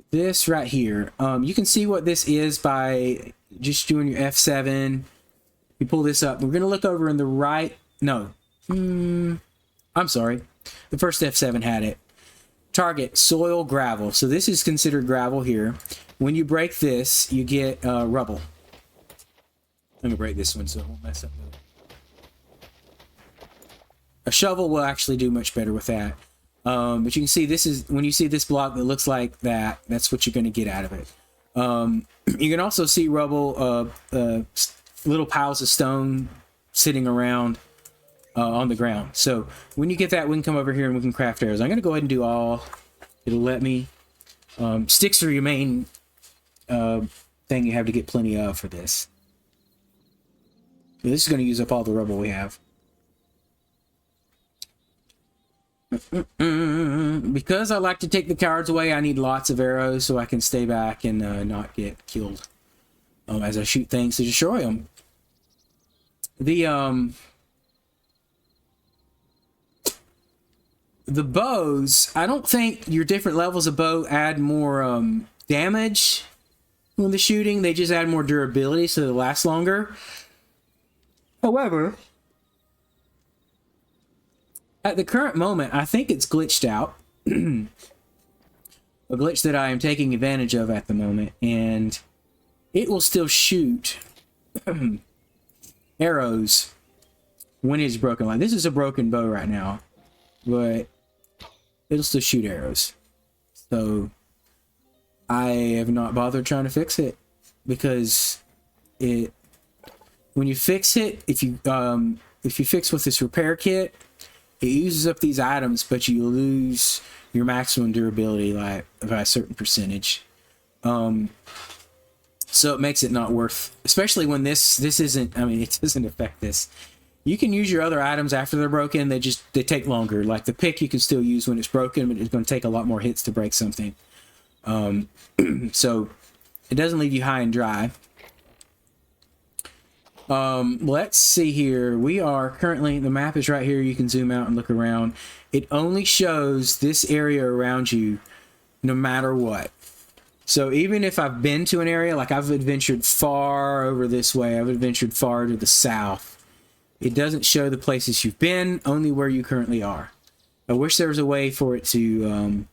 This right here. You can see what this is by just doing your F7. You pull this up. We're going to look over in the right. No. I'm sorry. The first F7 had it. Target, soil, gravel. So this is considered gravel here. When you break this, you get rubble. Let me break this one so it won't mess up. A shovel will actually do much better with that. But you can see this is, when you see this block that looks like that, that's what you're going to get out of it. You can also see rubble, little piles of stone sitting around on the ground. So when you get that, we can come over here and we can craft arrows. I'm going to go ahead and do all. It'll let me. Sticks are your main thing you have to get plenty of for this. So this is going to use up all the rubble we have. Because I like to take the cowards away, I need lots of arrows so I can stay back and not get killed as I shoot things to destroy them. The bows, I don't think your different levels of bow add more damage when the shooting. They just add more durability so they last longer. However, at the current moment, I think it's glitched out. A glitch that I am taking advantage of at the moment. And it will still shoot arrows when it's broken. Like, this is a broken bow right now. But it'll still shoot arrows. So I have not bothered trying to fix it. Because when you fix it, if you fix with this repair kit, it uses up these items, but you lose your maximum durability by a certain percentage. So it makes it not worth, especially when this isn't, I mean, it doesn't affect this. You can use your other items after they're broken. They take longer. Like the pick you can still use when it's broken, but it's going to take a lot more hits to break something. So it doesn't leave you high and dry. Let's see here. We are currently, the map is right here. You can zoom out and look around. It only shows this area around you no matter what. So even if I've been to an area, like I've adventured far over this way, I've adventured far to the south, it doesn't show the places you've been, only where you currently are. I wish there was a way for it to,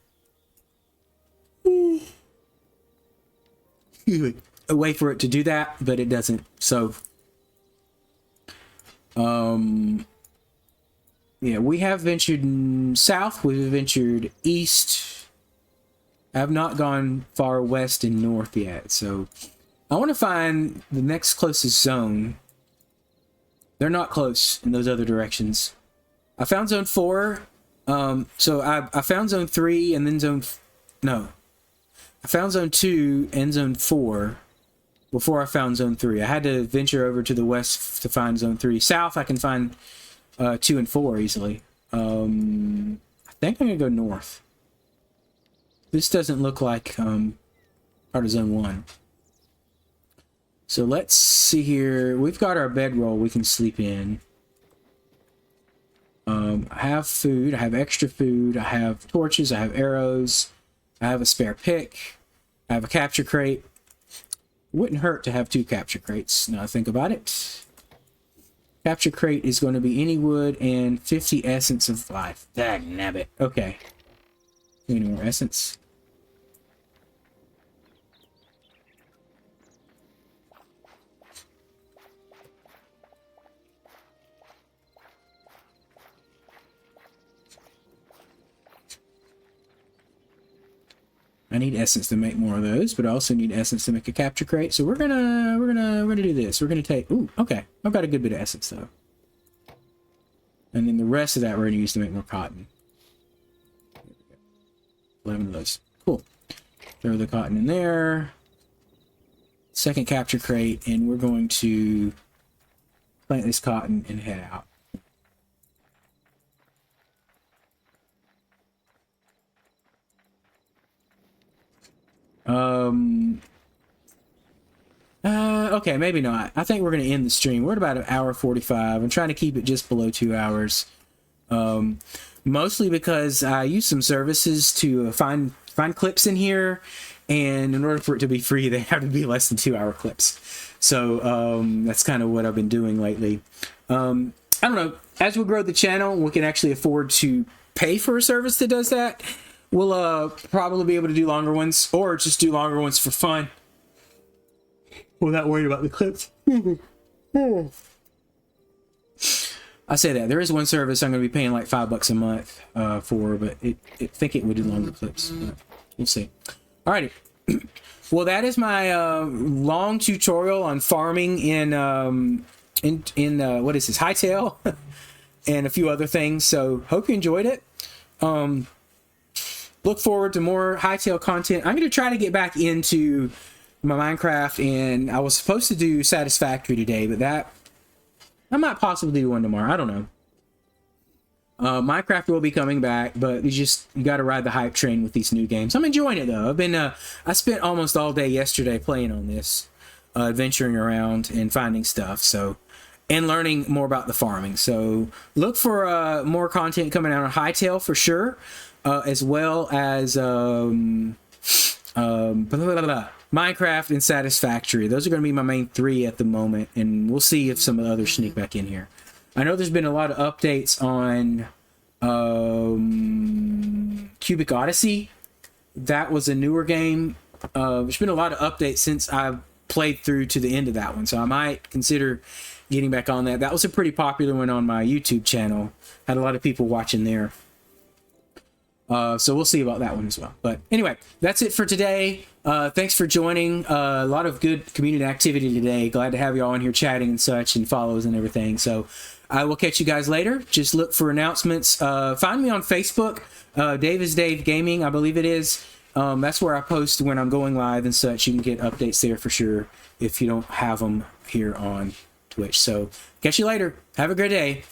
a way for it to do that, but it doesn't. So, yeah, we have ventured south, we've ventured east. I have not gone far west and north yet, so I want to find the next closest zone. They're not close in those other directions. I found zone 4, so I found zone 3 and then I found zone 2 and zone 4 before I found zone 3. I had to venture over to the west to find zone 3. South, I can find 2 and 4 easily. I think I'm gonna go north. This doesn't look like part of zone 1. So let's see here. We've got our bedroll we can sleep in. I have food. I have extra food. I have torches. I have arrows. I have a spare pick. I have a capture crate. Wouldn't hurt to have 2 capture crates. Now I think about it. Capture crate is going to be any wood and 50 essence of life. Dagnabbit. Okay. Any more essence? I need essence to make more of those, but I also need essence to make a capture crate. So we're gonna do this. We're gonna take. Ooh, okay. I've got a good bit of essence though, and then the rest of that we're gonna use to make more cotton. 11 of those. Cool. Throw the cotton in there. Second capture crate, and we're going to plant this cotton and head out. Okay, maybe not. I think we're going to end the stream. We're at about 1:45. I'm trying to keep it just below 2 hours. Mostly because I use some services to find clips in here, and in order for it to be free, they have to be less than 2 hour clips. So that's kind of what I've been doing lately. I don't know. As we grow the channel, we can actually afford to pay for a service that does that. We'll probably be able to do longer ones, or just do longer ones for fun without worrying about the clips. I say that there is one service I'm going to be paying like $5 a month for, but I think it would do longer clips. But we'll see. Alrighty. Well, that is my long tutorial on farming in what is this, Hytale, and a few other things. So hope you enjoyed it. Look forward to more Hytale content. I'm going to try to get back into my Minecraft, and I was supposed to do Satisfactory today, but that I might possibly do one tomorrow. I don't know. Minecraft will be coming back, but you got to ride the hype train with these new games. I'm enjoying it though. I spent almost all day yesterday playing on this, adventuring around and finding stuff. So, and learning more about the farming. So look for more content coming out on Hytale for sure, as well as Minecraft and Satisfactory. Those are going to be my main 3 at the moment, and we'll see if some of the others sneak back in here. I know there's been a lot of updates on Cubic Odyssey. That was a newer game. There's been a lot of updates since I've played through to the end of that one, so I might consider getting back on that. That was a pretty popular one on my YouTube channel. Had a lot of people watching there. So we'll see about that one as well. But anyway, that's it for today. Thanks for joining. A lot of good community activity today. Glad to have you all in here chatting and such, and follows and everything. So I will catch you guys later. Just look for announcements. Find me on Facebook. Dave is Dave Gaming, I believe it is. That's where I post when I'm going live and such. You can get updates there for sure if you don't have them here on Twitch. So catch you later. Have a great day.